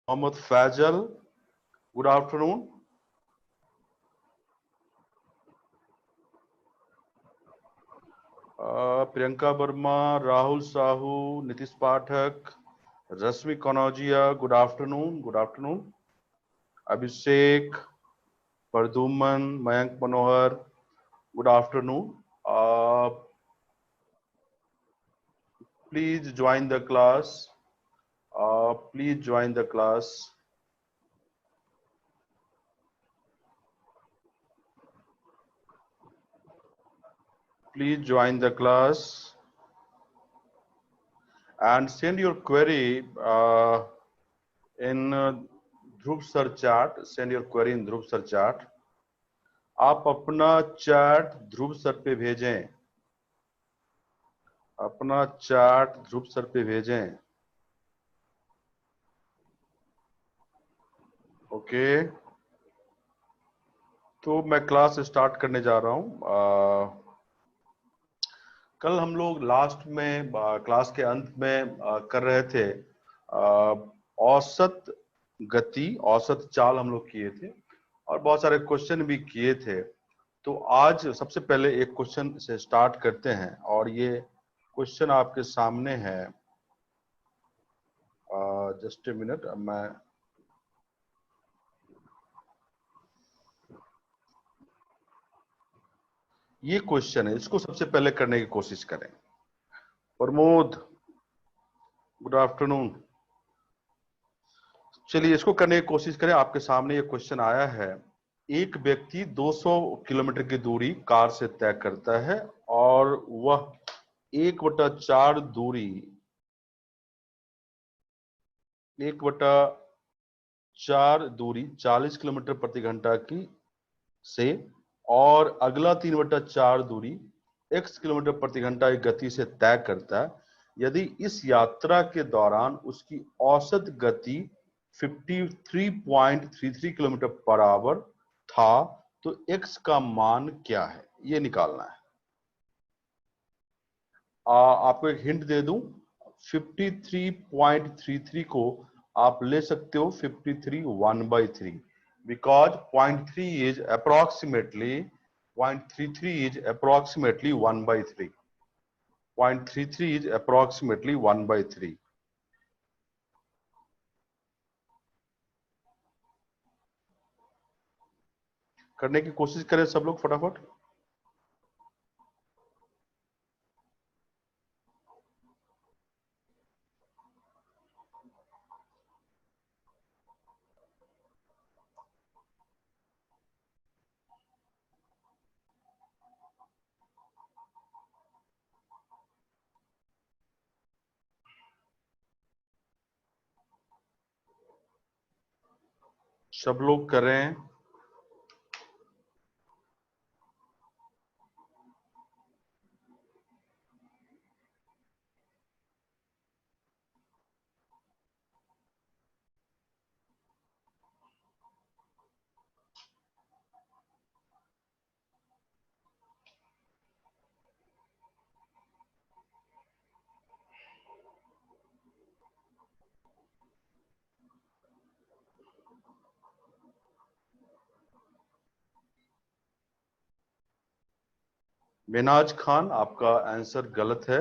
Mohammad Fazal, good afternoon. Priyanka Verma, Rahul Sahu, Nitish Pathak, Rasmi Kanojia, good afternoon. Good afternoon. Abhishek, Parduman, Mayank Manohar, good afternoon. Please join the class. Please join the class. Please join the class and send your query in Dhruv Sir chat. Send your query in Dhruv Sir chat. आप अपना chat ध्रुव sir पे भेजें. अपना chat ध्रुव sir पे भेजें. Okay, तो मैं class start करने जा रहा हूं. कल हम लोग लास्ट में क्लास के अंत में कर रहे थे औसत गति, औसत चाल हम लोग किए थे और बहुत सारे क्वेश्चन भी किए थे. तो आज सबसे पहले एक क्वेश्चन से स्टार्ट करते हैं और ये क्वेश्चन आपके सामने है. जस्ट ए मिनट, मैं ये क्वेश्चन है, इसको सबसे पहले करने की कोशिश करें. Pramod, good afternoon. चलिए इसको करने की कोशिश करें. आपके सामने ये क्वेश्चन आया है. एक व्यक्ति 200 किलोमीटर की दूरी कार से तय करता है और वह 1/4 दूरी 1/4 दूरी 40 किलोमीटर प्रति घंटा की से और अगला 3/4 दूरी x किलोमीटर प्रति घंटा की गति से तय करता है. यदि इस यात्रा के दौरान उसकी औसत गति 53.33 किलोमीटर पर आवर था तो x का मान क्या है, ये निकालना है. आपको एक हिंट दे दूं. 53.33 को आप ले सकते हो 53 1/3 because 0.3 is approximately 0.33 is approximately 1/3. 0.33 is approximately 1/3. करने की कोशिश करें सब लोग फटाफट. सब लोग करें. मिनाज खान, आपका आंसर गलत है.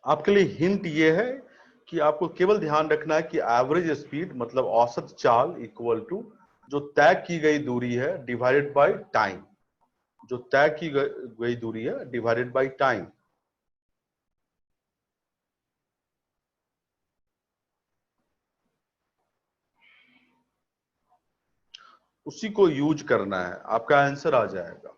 आपके लिए हिंट ये है कि आपको केवल ध्यान रखना है कि एवरेज स्पीड मतलब औसत चाल इक्वल टू जो तय की गई दूरी है डिवाइडेड बाय टाइम. जो तय की गई दूरी है डिवाइडेड बाय टाइम, उसी को यूज करना है. आपका आंसर आ जाएगा.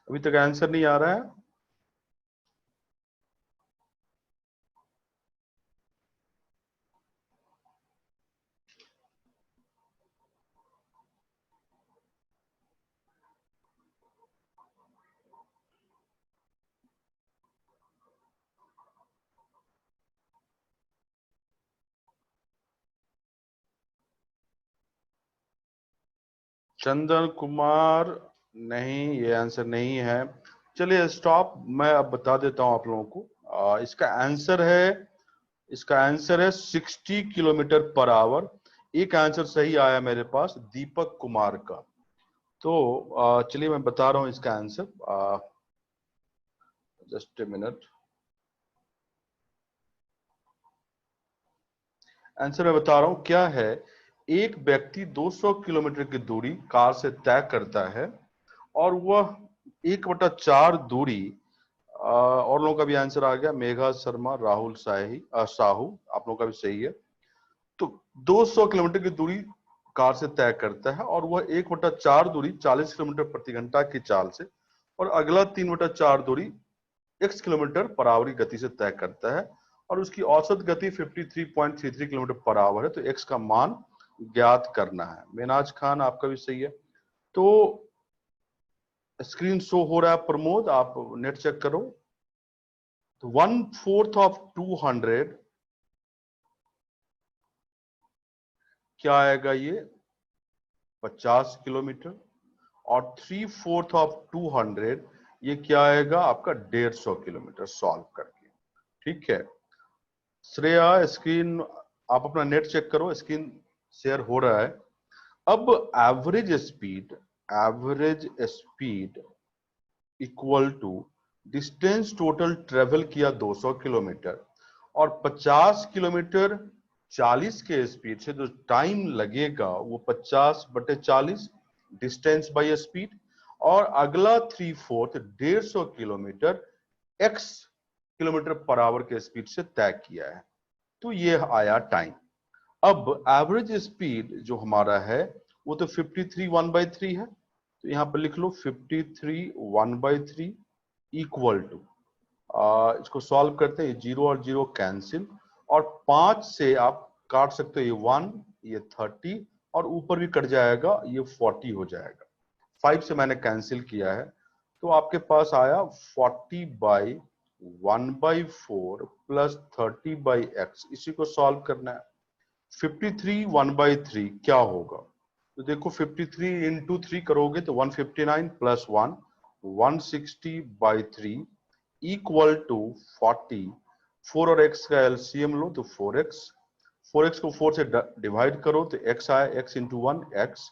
अभी तक आंसर नहीं आ रहा है? चंदन कुमार, नहीं, ये आंसर नहीं है। चलिए स्टॉप, मैं अब बता देता हूं आप लोगों को। इसका आंसर है 60 किलोमीटर पर आवर। एक आंसर सही आया मेरे पास, दीपक कुमार का। तो चलिए मैं बता रहा हूं इसका answer. Just a minute. Answer मैं बता रहा हूं क्या है। एक व्यक्ति 200 किलोमीटर की दूरी कार से तय करता है, और वह 1/4 दूरी, और लोगों का भी आंसर आ गया, मेघा शर्मा, राहुल साहू, आप लोगों का भी सही है। तो 200 किलोमीटर की दूरी कार से तय करता है, और वह 1/4 दूरी 40 किलोमीटर प्रति घंटा की चाल से, और अगला 3/4 दूरी x किलोमीटर पर आवर की गति से तय करता है, और उसकी औसत गति 53.33 किलोमीटर पर आवर है। तो x का मान ज्ञात करना है। मेनाज खान, आपका भी सही है। तो स्क्रीन शो हो रहा है प्रमोद, आप नेट चेक करो। तो 1/4 ऑफ 200 क्या आएगा? ये 50 किलोमीटर। और 3/4 ऑफ 200 ये क्या आएगा आपका? 150 किलोमीटर, सॉल्व करके। ठीक है श्रेया, स्क्रीन आप अपना नेट चेक करो, स्क्रीन शेयर हो रहा है। अब average speed equal to distance total travel किया 200 किलोमीटर, और 50 किलोमीटर 40 के स्पीड से जो टाइम लगेगा वो 50/40 डिस्टेंस बाय स्पीड, और अगला 3/4 150 kilometre x kilometre per our के स्पीड से तय किया है। तो ये आया टाइम। अब एवरेज स्पीड जो हमारा है वो तो 53 1/3 है। तो यहां पर लिख लो 53 1/3 इक्वल टू, इसको सॉल्व करते हैं, जीरो और जीरो कैंसिल, और 5 से आप काट सकते हो, ये 1, ये 30, और ऊपर भी कट जाएगा, ये 40 हो जाएगा। 5 से मैंने कैंसिल किया है, तो आपके पास आया 40/1/4 प्लस 30/x। इसी को सॉल्व करना है। 53 1/3 क्या होगा? तो देखो 53 इंटू 3 करोगे तो 159 प्लस 1 160/3 इक्वल टू 40। 4 और x का एलसीएम लो तो 4x। 4x को 4 से डिवाइड करो तो x आया, x इंटू 1 x।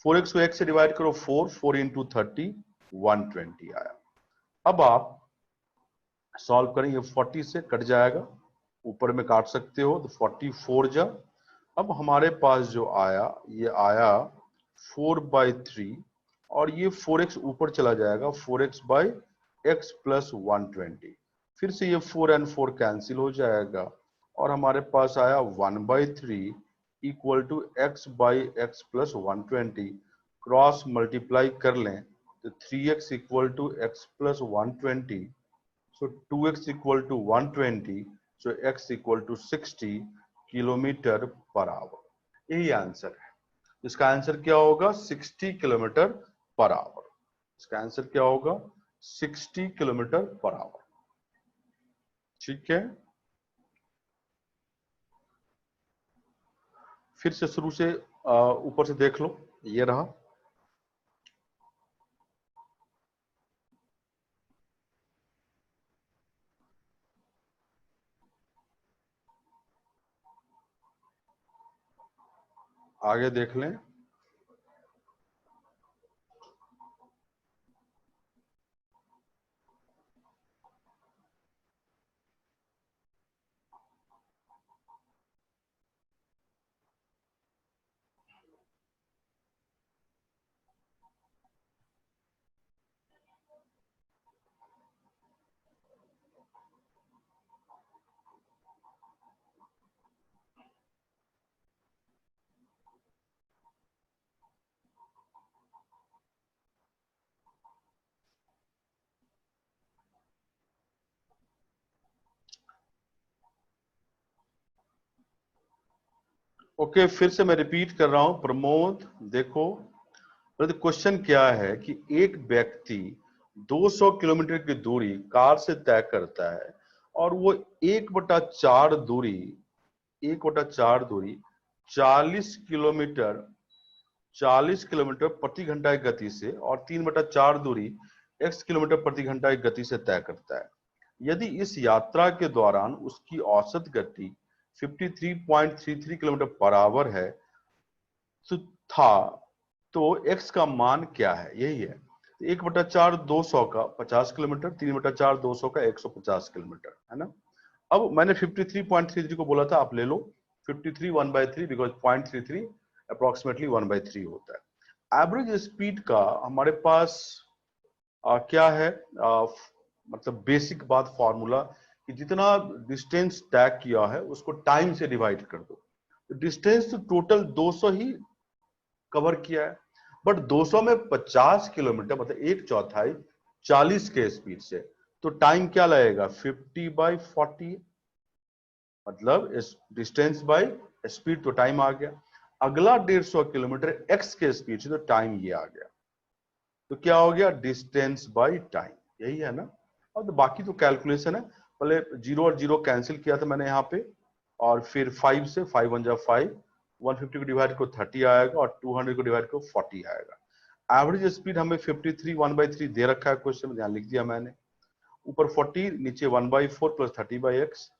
4x को x से डिवाइड करो 4, 4 इंटू 30 120 आया। अब आप सॉल्व करेंगे, 40 से कट जाएगा, ऊपर में काट सकते हो, तो 44 जा। अब हमारे पास जो आया, ये आया 4/3, और ये 4x ऊपर चला जाएगा, 4x/x प्लस 120। फिर से ये 4 एंड 4 कैंसिल हो जाएगा, और हमारे पास आया 1/3 equal to x/x plus 120। Cross multiply कर लें तो 3x equal to x plus 120। So 2x equal to 120, so x equal to 60 kilometre per our. यही आंसर है। इसका आंसर क्या होगा? 60 किलोमीटर पर आवर। इसका आंसर क्या होगा? 60 किलोमीटर पर आवर। ठीक है, फिर से शुरू से ऊपर से देख लो, ये रहा। आगे देख लें। ओके, फिर से मैं रिपीट कर रहा हूं प्रमोद। देखो क्वेश्चन क्या है कि एक व्यक्ति 200 किलोमीटर की दूरी कार से तय करता है और वो 1/4 दूरी 40 किलोमीटर प्रति घंटा की गति से और 3/4 दूरी x किलोमीटर प्रति घंटा की गति से तय करता है। यदि इस यात्रा के दौरान उसकी औसत गति 53.33 किलोमीटर पर आवर है तो तो x का मान क्या है, यही है। 1/4 200 का 50 किलोमीटर, 3/4 200 का 150 किलोमीटर, है ना। अब मैंने 53.33 को बोला था, आप ले लो 53 1/3 बिकॉज 0.33 अप्रोक्सीमेटली 1/3 होता है। एवरेज स्पीड का हमारे पास क्या है, मतलब बेसिक बात फॉर्मूला कि जितना डिस्टेंस तय किया है उसको टाइम से डिवाइड कर दो। डिस्टेंस तो टोटल 200 ही कवर किया है, बट 200 में 50 किलोमीटर मतलब 1/4 40 के स्पीड से, तो टाइम क्या लगेगा 50/40, मतलब डिस्टेंस बाय स्पीड, तो टाइम आ गया। अगला 150 किलोमीटर एक्स के स्पीड से, तो टाइम ये आ गया। तो क्या हो गया, डिस्टेंस बाय टाइम, यही है ना। और तो बाकी तो कैलकुलेशन है। पहले 0 और 0 कैंसिल किया था मैंने यहाँ पे, और फिर 5 से 5 1 जा 5, 150 को डिवाइड को 30 आएगा और 200 को डिवाइड को 40 आएगा। एवरेज स्पीड हमें 53 1/3 दे रखा है क्वेश्चन में, ध्यान लिख दिया मैंने। ऊपर 40, नीचे 1/4 प्लस 30/x।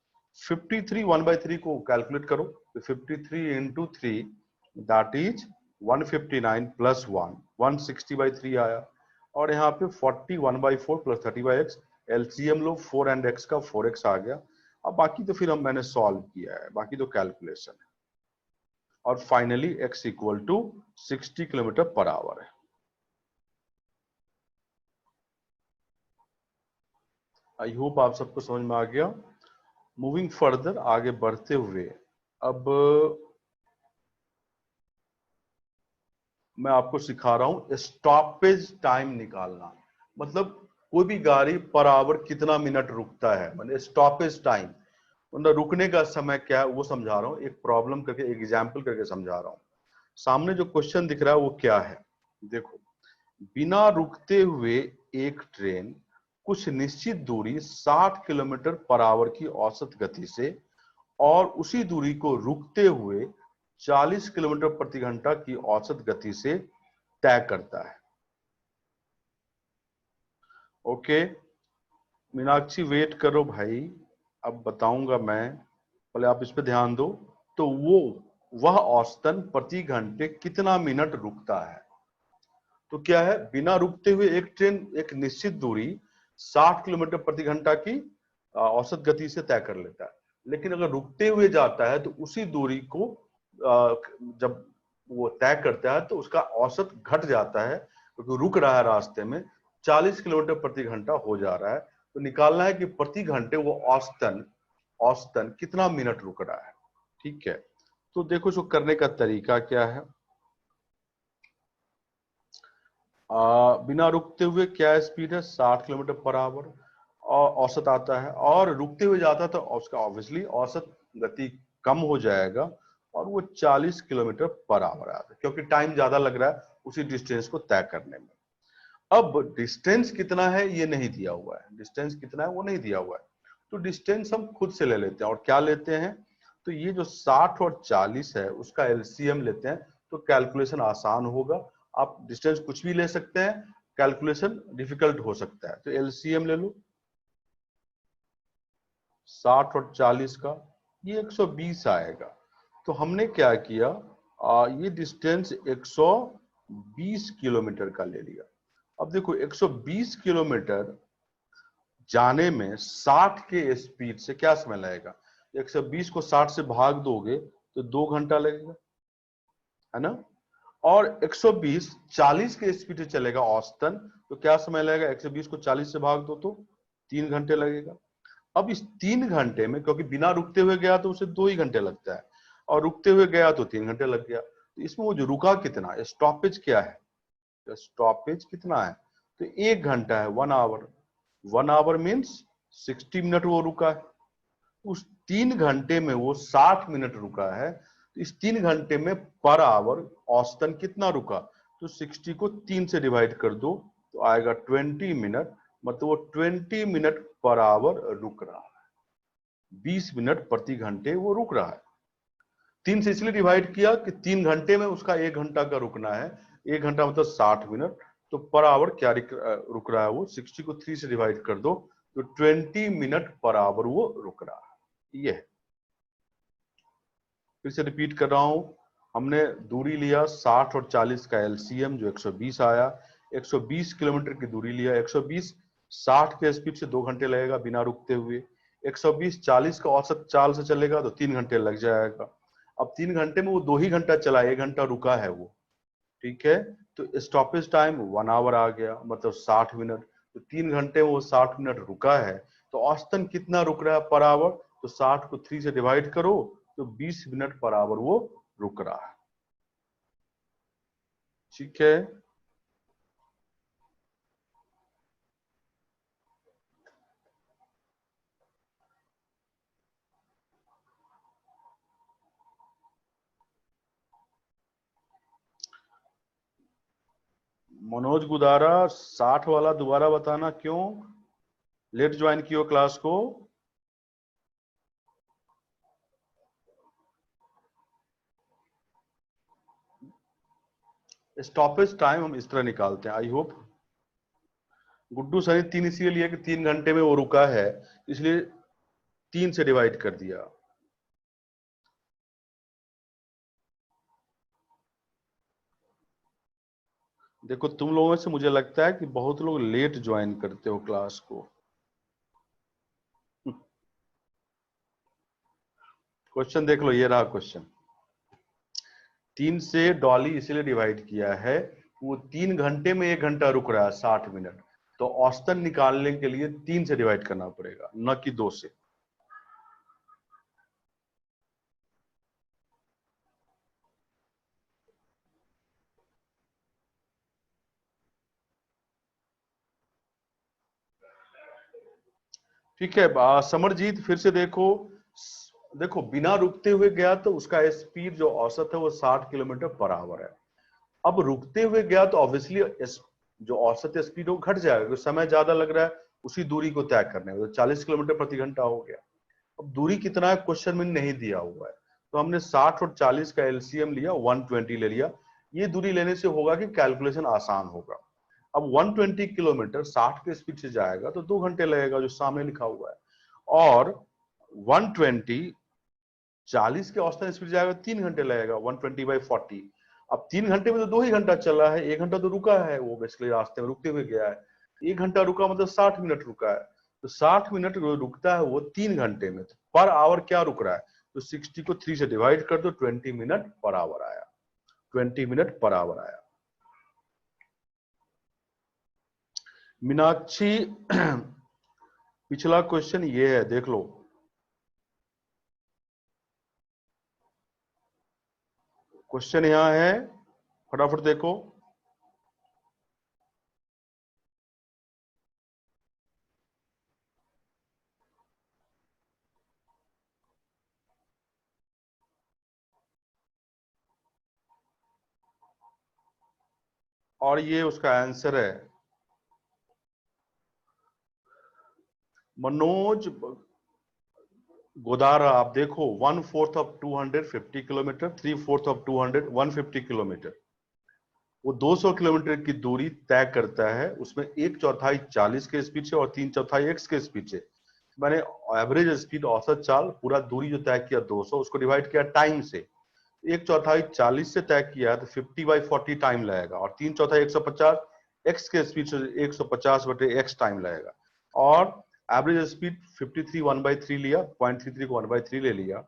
53 1/3 को कैलकुलेट करो, तो 53 इंटू 3 दैट इज 159 प्लस 1 160/3 आया। और यहाँ पे 40 1/4 plus 30/x, LCM low 4 and x का 4x आ गया। अब बाकी तो फिर हम मैंने सॉल्व किया है, बाकी तो कैलकुलेशन है। और finally x equal to 60 kilometre per hour है। आई होप आप सबको समझ में आ गया। मूविंग फर्दर, आगे बढ़ते हुए, अब मैं आपको सिखा रहा हूं स्टॉपेज टाइम निकालना। मतलब कोई भी गाड़ी पर आवर कितना मिनट रुकता है, मतलब स्टॉपेज टाइम, मतलब रुकने का समय क्या है वो समझा रहा हूं, एक प्रॉब्लम करके, एक एग्जाम्पल करके समझा रहा हूं। सामने जो क्वेश्चन दिख रहा है वो क्या है, देखो। बिना रुकते हुए एक ट्रेन कुछ निश्चित दूरी 60 किलोमीटर पर आवर की औसत गति से और उसी दूरी को रुकते हुए 40 किलोमीटर प्रति घंटा की औसत गति से तय करता है। ओके मीनाक्षी, वेट करो भाई, अब बताऊंगा मैं, पहले आप इस पे ध्यान दो। तो वह औसतन प्रति घंटे कितना मिनट रुकता है। तो क्या है, बिना रुकते हुए एक ट्रेन एक निश्चित दूरी 60 किलोमीटर प्रति घंटा की औसत गति से तय कर लेता है। लेकिन अगर रुकते हुए जाता है तो उसी दूरी को जब वो तय करता है तो उसका औसत घट जाता है, क्योंकि रुक रहा है रास्ते में, 40 किलोमीटर प्रति घंटा हो जा रहा है। तो निकालना है कि प्रति घंटे वो औसतन औसतन कितना मिनट रुक रहा है। ठीक है, तो देखो इसको करने का तरीका क्या है। बिना रुकते हुए क्या स्पीड है, 60 किलोमीटर पर आवर और औसत आता है, और रुकते हुए जाता है तो उसका ऑब्वियसली औसत गति कम हो जाएगा और वो 40 किलोमीटर पर आवर आता है, क्योंकि टाइम ज्यादा लग रहा है उसी डिस्टेंस को तय करने में। अब डिस्टेंस कितना है ये नहीं दिया हुआ है, डिस्टेंस कितना है वो नहीं दिया हुआ है, तो डिस्टेंस हम खुद से ले लेते हैं। और क्या लेते हैं, तो ये जो 60 और 40 है उसका एलसीएम लेते हैं, तो कैलकुलेशन आसान होगा। आप डिस्टेंस कुछ भी ले सकते हैं, कैलकुलेशन डिफिकल्ट हो सकता है, तो एलसीएम ले लो 60 और 40 का, ये 120 आएगा। तो हमने क्या किया, ये डिस्टेंस 120 किलोमीटर का ले लिया। अब देखो 120 किलोमीटर जाने में 60 के स्पीड से क्या समय लगेगा, 120 को 60 से भाग दोगे तो 2 घंटा लगेगा, है ना। और 120 40 के स्पीड से चलेगा औसतन, तो क्या समय लगेगा, 120 को 40 से भाग दो तो 3 घंटे लगेगा। अब इस 3 घंटे में, क्योंकि बिना रुकते हुए गया तो उसे 2 ही घंटे लगता है, और रुकते हुए गया तो 3 घंटे लग गया। तो इसमें वो जो रुका कितना, स्टॉपेज क्या है, स्टॉपेज कितना है, तो 1 घंटा है, 1 आवर। 1 आवर मीन्स 60 मिनट वो रुका है। उस 3 घंटे में वो 60 मिनट रुका है, तो इस 3 घंटे में पर आवर औसतन कितना रुका, तो 60 को 3 से डिवाइड कर दो तो आएगा 20 मिनट, मतलब वो 20 मिनट पर आवर रुक रहा है, 20 मिनट प्रति घंटे वो रुक रहा है। 3 से इसलिए डिवाइड किया कि 3 घंटे में उसका 1 घंटा का रुकना है, 1 घंटा मतलब 60 मिनट, तो पर आवर क्या रुक रहा है वो 60 को 3 से डिवाइड कर दो तो 20 मिनट पर आवर वो रुक रहा है। ये फिर से रिपीट कर रहा हूं, हमने दूरी लिया 60 और 40 का एलसीएम जो 120 आया, 120 किलोमीटर की दूरी लिया, 120 60 के स्पीड से 2 घंटे लगेगा बिना रुकते हुए, 120 40 का औसत चाल से चलेगा तो 3 घंटे लग जाएगा। अब 3 घंटे में वो 2 ही घंटा चला, 1 घंटा रुका है वो, ठीक है, तो स्टॉपेज टाइम 1 आवर आ गया, मतलब 60 मिनट। तो 3 घंटे में वो 60 मिनट रुका है, तो औसतन कितना रुक रहा है पर आवर, तो 60 को 3 से डिवाइड करो तो 20 मिनट पर आवर वो रुक रहा है। ठीक है, मनोज गुदारा 60 वाला दोबारा बताना, क्यों लेट ज्वाइन कियो क्लास को। स्टॉपेज टाइम हम इस तरह निकालते हैं, आई होप गुड्डू सनी 3 इसलिए लिया कि 3 घंटे में वो रुका है, इसलिए 3 से डिवाइड कर दिया। देखो तुम लोगों से मुझे लगता है कि बहुत लोग लेट ज्वाइन करते हो क्लास को। क्वेश्चन देख लो, ये रहा क्वेश्चन। 3 से डॉली इसलिए डिवाइड किया है, वो 3 घंटे में 1 घंटा रुक रहा है 60 मिनट, तो औसतन निकालने के लिए 3 से डिवाइड करना पड़ेगा, न कि 2 से। ठीक है, समरजीत फिर से देखो। देखो बिना रुकते हुए गया तो उसका स्पीड जो औसत है वो 60 किलोमीटर पर आवर है। अब रुकते हुए गया तो ऑब्वियसली जो औसत स्पीड है वो घट जाएगा, क्योंकि समय ज्यादा लग रहा है उसी दूरी को तय करने में, तो 40 किलोमीटर प्रति घंटा हो गया। अब दूरी कितना है क्वेश्चन में नहीं दिया हुआ है, तो हमने 60 और 40 का एलसीएम लिया, 120 ले लिया। ये दूरी लेने से होगा कि कैलकुलेशन आसान होगा। अब 120 किलोमीटर 60 के स्पीड से जाएगा तो 2 घंटे लगेगा, जो सामने लिखा हुआ है, और 120 40 के औसतन स्पीड जाएगा 3 घंटे लगेगा, 120/40। अब 3 घंटे में तो 2 ही घंटा चला है, 1 घंटा तो रुका है वो, बेसिकली रास्ते में रुकते हुए गया है। 1 घंटा रुका मतलब 60 मिनट रुका है, तो 60 मिनट रुकता है वो 3 घंटे में, तो पर आवर क्या रुक रहा है, तो 60 को 3 से डिवाइड कर दो, 20 मिनट पर आवर आया, 20 मिनट पर आवर आया। मीनाक्षी पिछला क्वेश्चन ये है, देख लो। क्वेश्चन यहां है, फटाफट देखो। और ये उसका आंसर है, मनोज गोदारा। आप देखो 1/4 ऑफ 250 किलोमीटर, 3/4 ऑफ 200 150 किलोमीटर, वो 200 किलोमीटर की दूरी तय करता है, उसमें 1/4 40 के स्पीड से और 3/4 एक्स के स्पीड से। मैंने एवरेज स्पीड औसत चाल पूरा दूरी जो तय किया 200, उसको डिवाइड किया टाइम से, 1/4 40 से तय किया तो 50/40 टाइम लगेगा, और 3/4 150 एक्स के स्पीड से 150/x टाइम लगेगा, और एवरेज स्पीड 53 1/3 लिया, 0.33 को 1/3 ले लिया,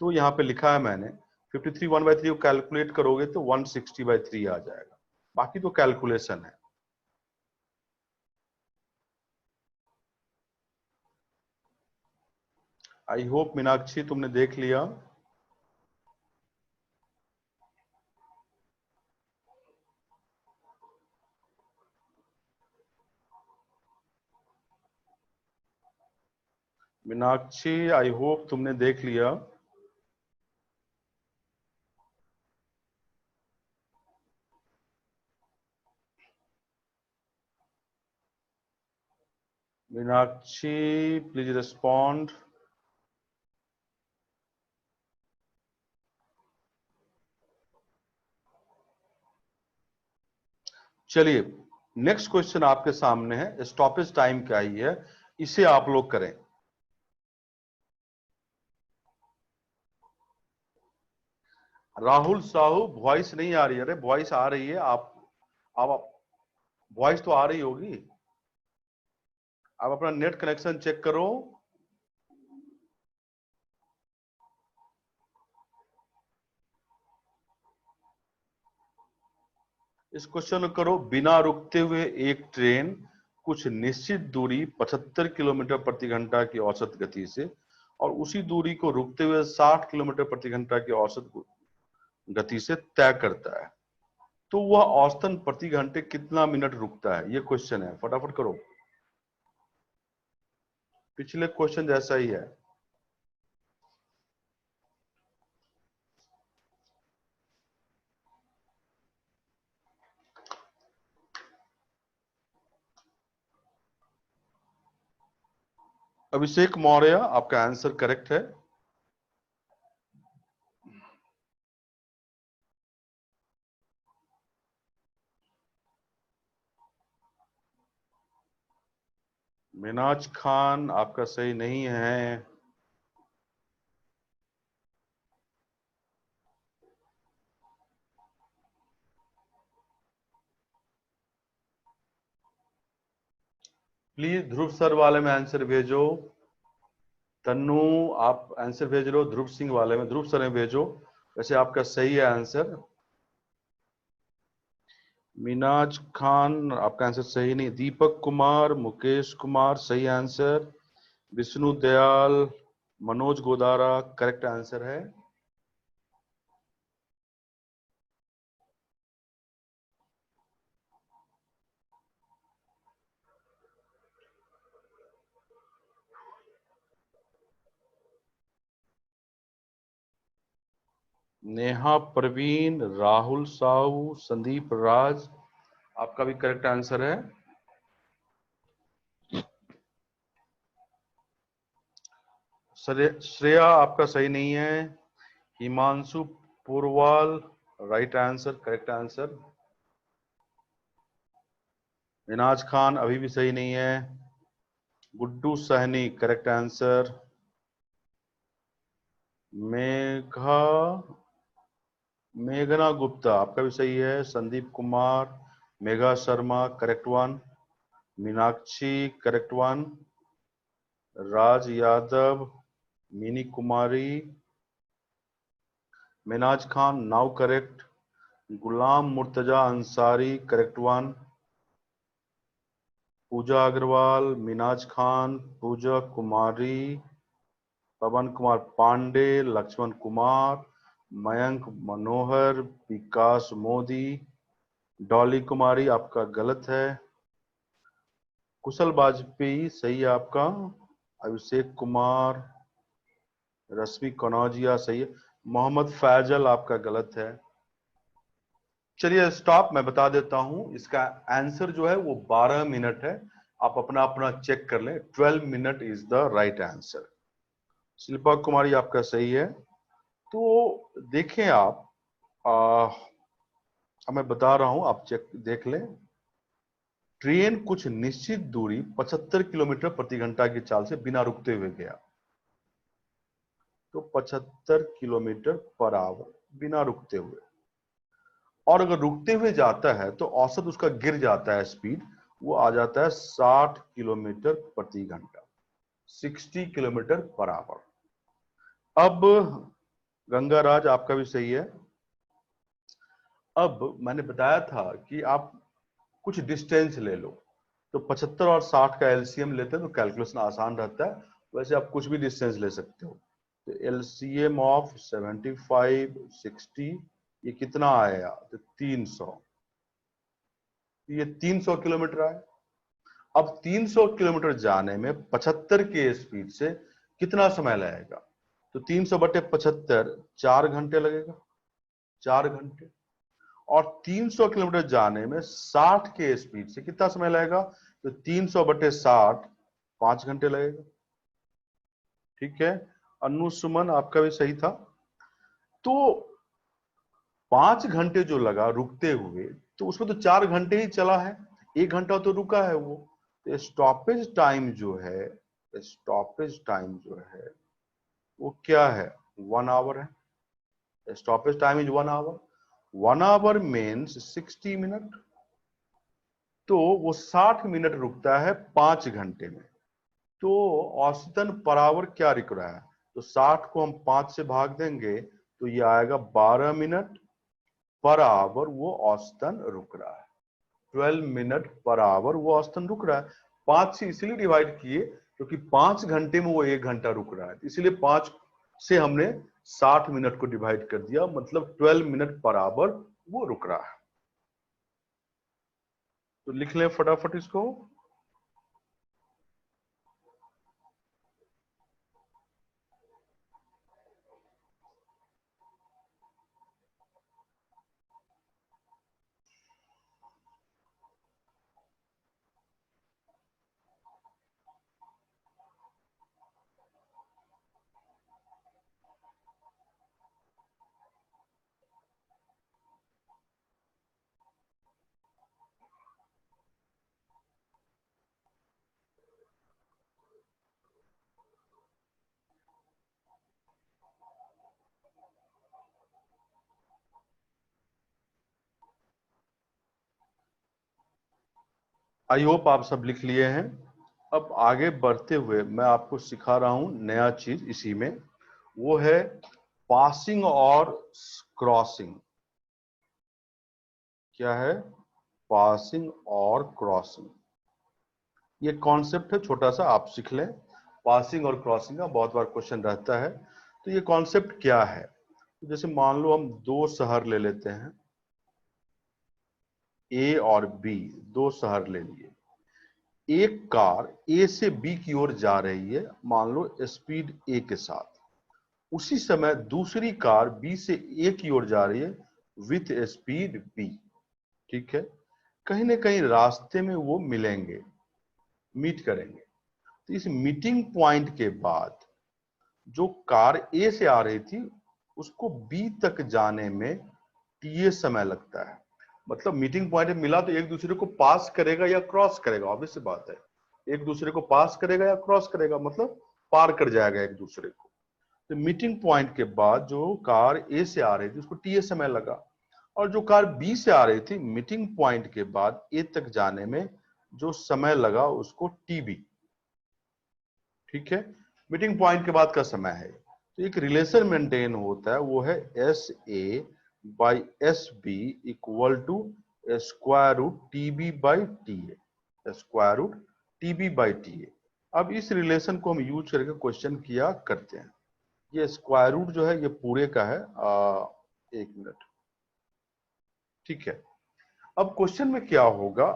तो यहाँ पे लिखा है मैंने 53 1/3 को कैलकुलेट करोगे तो 160/3 आ जाएगा। बाकी तो कैलकुलेशन है। आई होप मीनाक्षी तुमने देख लिया। मीनाक्षी आई होप तुमने देख लिया। Meenakshi please respond. चलिए नेक्स्ट क्वेश्चन आपके सामने है, स्टॉपेज टाइम क्या ही है, इसे आप लोग करें। राहुल साहू वॉइस नहीं आ रही है। अरे वॉइस आ रही है, आप वॉइस तो आ रही होगी। आप अपना नेट कनेक्शन चेक करो। इस क्वेश्चन को करो। बिना रुकते हुए एक ट्रेन कुछ निश्चित दूरी 75 किलोमीटर प्रति घंटा की औसत गति से और उसी दूरी को रुकते हुए 60 किलोमीटर प्रति घंटा की औसत गति से तय करता है, तो वह औसतन प्रति घंटे कितना मिनट रुकता है? ये क्वेश्चन है, फटाफट करो। पिछले क्वेश्चन जैसा ही है। अभिषेक मौर्य, आपका आंसर करेक्ट है। मिनाज खान, आपका सही नहीं है। प्लीज ध्रुव सर वाले में आंसर भेजो। तन्नू, आप आंसर भेज रहे हो ध्रुव सिंह वाले में, ध्रुव सर में भेजो। वैसे आपका सही है आंसर। मिनाज खान, आपका आंसर सही नहीं। दीपक कुमार, मुकेश कुमार, सही answer. Vishnu Dayal, Manoj Godara, correct answer है। नेहा प्रवीण, राहुल साहू, संदीप राज, आपका भी करेक्ट आंसर है। श्रेया, आपका सही नहीं है। Himanshu Purwal, right answer, correct answer. Minaj Khan अभी भी सही नहीं है। Guddu Sahni, correct answer. मेघा मेघना गुप्ता, आपका भी सही है। Sandeep Kumar, Megha Sharma, correct one. Meenakshi, correct one. Raj Yadav, Mini Kumari, Minaj Khan, now correct. Ghulam Murtaza Ansari, correct one. Pooja Agarwal, Minaj Khan, Pooja Kumari, Pawan Kumar Pandey, Lakshman Kumar, Mayank Manohar, Vikas Modi, Dolly Kumari, आपका गलत है। कुशल वाजपेयी सही है आपका। अभिषेक कुमार, रश्मि कनौजिया सही है। मोहम्मद फैजल, आपका गलत है। चलिए स्टॉप, मैं बता देता हूं इसका आंसर जो है वो 12 मिनट है। आप अपना अपना चेक कर लें। 12 minute is the right answer. Shilpa Kumari, आपका सही है। तो देखें आप, अब मैं बता रहा हूं, आप चेक देख लें। ट्रेन कुछ निश्चित दूरी 75 किलोमीटर प्रति घंटा की चाल से बिना रुकते हुए गया, तो 75 किलोमीटर पर आवर बिना रुकते हुए। और अगर रुकते हुए जाता है तो औसत उसका गिर जाता है स्पीड, वो आ जाता है 60 किलोमीटर प्रति घंटा, 60 किलोमीटर पर आवर। अब गंगाराज, आपका भी सही है। अब मैंने बताया था कि आप कुछ डिस्टेंस ले लो, तो 75 और 60 का एलसीएम लेते हैं तो कैलकुलेशन आसान रहता है। वैसे आप कुछ भी डिस्टेंस ले सकते हो। तो एलसीएम ऑफ 75 60, ये कितना आया? तो 300। ये 300 किलोमीटर आया। अब 300 किलोमीटर जाने में 75 के स्पीड से कितना समय लगेगा? तो 300 बटे 75, 4 घंटे लगेगा, 4 घंटे। और 300 किलोमीटर जाने में 60 के स्पीड से कितना समय लगेगा? तो 300 बटे 60, 5 घंटे लगेगा। ठीक है, अनु सुमन आपका भी सही था। तो 5 घंटे जो लगा रुकते हुए, तो उसमें तो 4 घंटे ही चला है, 1 घंटा तो रुका है वो। तो स्टॉपेज टाइम जो है, स्टॉपेज टाइम जो है वो क्या है, 1 आवर है। Stoppage time is 1 hour. 1 hour means 60 minute. तो वो 60 मिनट रुकता है 5 घंटे में। तो औसतन पर आवर क्या रुक रहा है, तो 60 को हम 5 से भाग देंगे तो ये आएगा 12 मिनट पर आवर वो औसतन रुक रहा है। 12 मिनट पर आवर वो औसतन रुक रहा है। 5 से इसलिए डिवाइड किए क्योंकि 5 घंटे में वो 1 घंटा रुक रहा है, इसलिए 5 से हमने 60 मिनट को डिवाइड कर दिया, मतलब 12 मिनट पर आवर वो रुक रहा है। तो लिख लें फटाफट इसको। आई होप आप सब लिख लिए हैं। अब आगे बढ़ते हुए मैं आपको सिखा रहा हूं नया चीज इसी में, वो है पासिंग और क्रॉसिंग। क्या है, पासिंग और क्रॉसिंग। ये कॉन्सेप्ट है छोटा सा, आप सीख लें। पासिंग और क्रॉसिंग का बहुत बार क्वेश्चन रहता है। तो ये कॉन्सेप्ट क्या है, तो जैसे मान लो हम 2 शहर ले लेते हैं, ए और बी, 2 शहर ले लिए। एक कार ए से बी की ओर जा रही है, मान लो स्पीड ए के साथ। उसी समय दूसरी कार बी से ए की ओर जा रही है विथ स्पीड बी। ठीक है, कहीं ना कहीं रास्ते में वो मिलेंगे, मीट करेंगे। तो इस मीटिंग पॉइंट के बाद जो कार ए से आ रही थी उसको बी तक जाने में टीए समय लगता है। मतलब मीटिंग पॉइंट में मिला तो एक दूसरे को पास करेगा या क्रॉस करेगा, ऑब्वियस सी बात है। एक दूसरे को पास करेगा या क्रॉस करेगा, मतलब पार कर जाएगा एक दूसरे को। तो मीटिंग पॉइंट के बाद जो कार ए से आ रही थी उसको टीए समय लगा, और जो कार बी से आ रही थी मीटिंग पॉइंट के बाद ए तक जाने में जो समय लगा उसको टीबी। ठीक है, मीटिंग पॉइंट के बाद का समय है। तो एक रिलेशन मेंटेन होता है, वो है S A by S B equal to square root T B by T A, square root T B by T A. अब इस रिलेशन को हम यूज करके क्वेश्चन किया करते हैं। ये स्क्वायर रूट जो है ये पूरे का है, 1 मिनट। ठीक है, अब क्वेश्चन में क्या होगा,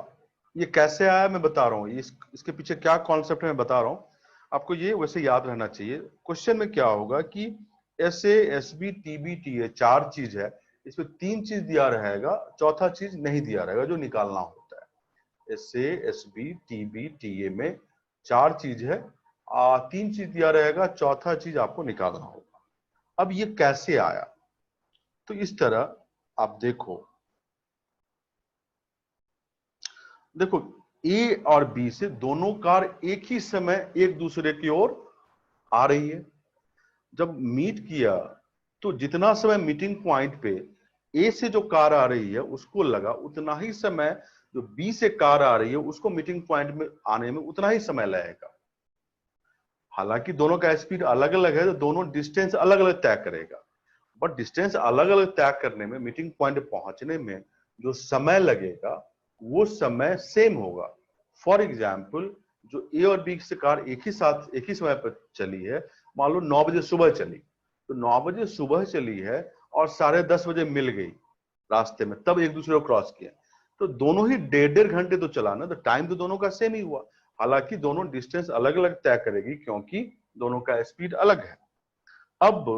ये कैसे आया मैं बता रहा हूं, इसके पीछे क्या कॉन्सेप्ट है मैं बता रहा हूं आपको, ये वैसे याद रहना चाहिए। क्वेश्चन में क्या होगा कि S A S B T B T A 4 चीज है, इसमें 3 चीज दिया रहेगा, चौथा चीज नहीं दिया रहेगा जो निकालना होता है। S A S B T B T A में 4 चीज है, 3 चीज दिया रहेगा, चौथा चीज आपको निकालना होगा। अब ये कैसे आया, तो इस तरह आप देखो, देखो ए और बी से दोनों कार एक ही समय एक दूसरे की ओर आ रही है। जब मीट किया तो जितना समय मीटिंग पॉइंट पे ए से जो कार आ रही है उसको लगा, उतना ही समय जो बी से कार आ रही है उसको मीटिंग पॉइंट में आने में उतना ही समय लगेगा। हालांकि दोनों का स्पीड अलग अलग है तो दोनों डिस्टेंस अलग अलग तय करेगा, बट डिस्टेंस अलग अलग तय करने में, मीटिंग पॉइंट पहुंचने में जो समय लगेगा वो समय सेम होगा। फॉर एग्जाम्पल, जो ए और बी से कार एक ही साथ एक ही समय पर चली है, मान लो 9 बजे सुबह चली, तो 9 बजे सुबह चली है और 10:30 बजे मिल गई रास्ते में, तब एक दूसरे को क्रॉस किया, तो दोनों ही 1.5 घंटे तो चला ना, तो टाइम तो दोनों का सेम ही हुआ। हालांकि दोनों डिस्टेंस अलग अलग तय करेगी क्योंकि दोनों का स्पीड अलग है। अब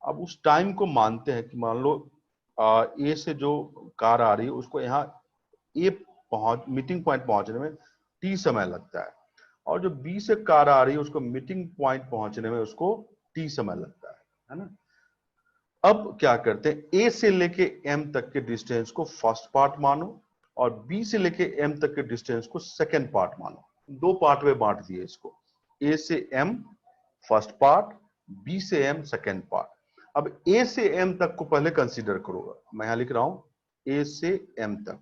उस टाइम को मानते हैं कि मान लो ए से जो कार आ रही है उसको यहाँ ए मीटिंग पॉइंट पहुंचने में टी समय लगता है, और जो बी से कार आ रही है उसको मीटिंग पॉइंट पहुंचने में उसको टी समय लगता है ना। अब क्या करते हैं, ए से लेके एम तक के डिस्टेंस को फर्स्ट पार्ट मानो और बी से लेके एम तक के डिस्टेंस को सेकेंड पार्ट मानो। दो पार्ट में बांट दिए इसको, ए से एम फर्स्ट पार्ट, बी से एम सेकेंड पार्ट। अब ए से एम तक को पहले कंसीडर करो, मैं यहां लिख रहा हूं ए से एम तक।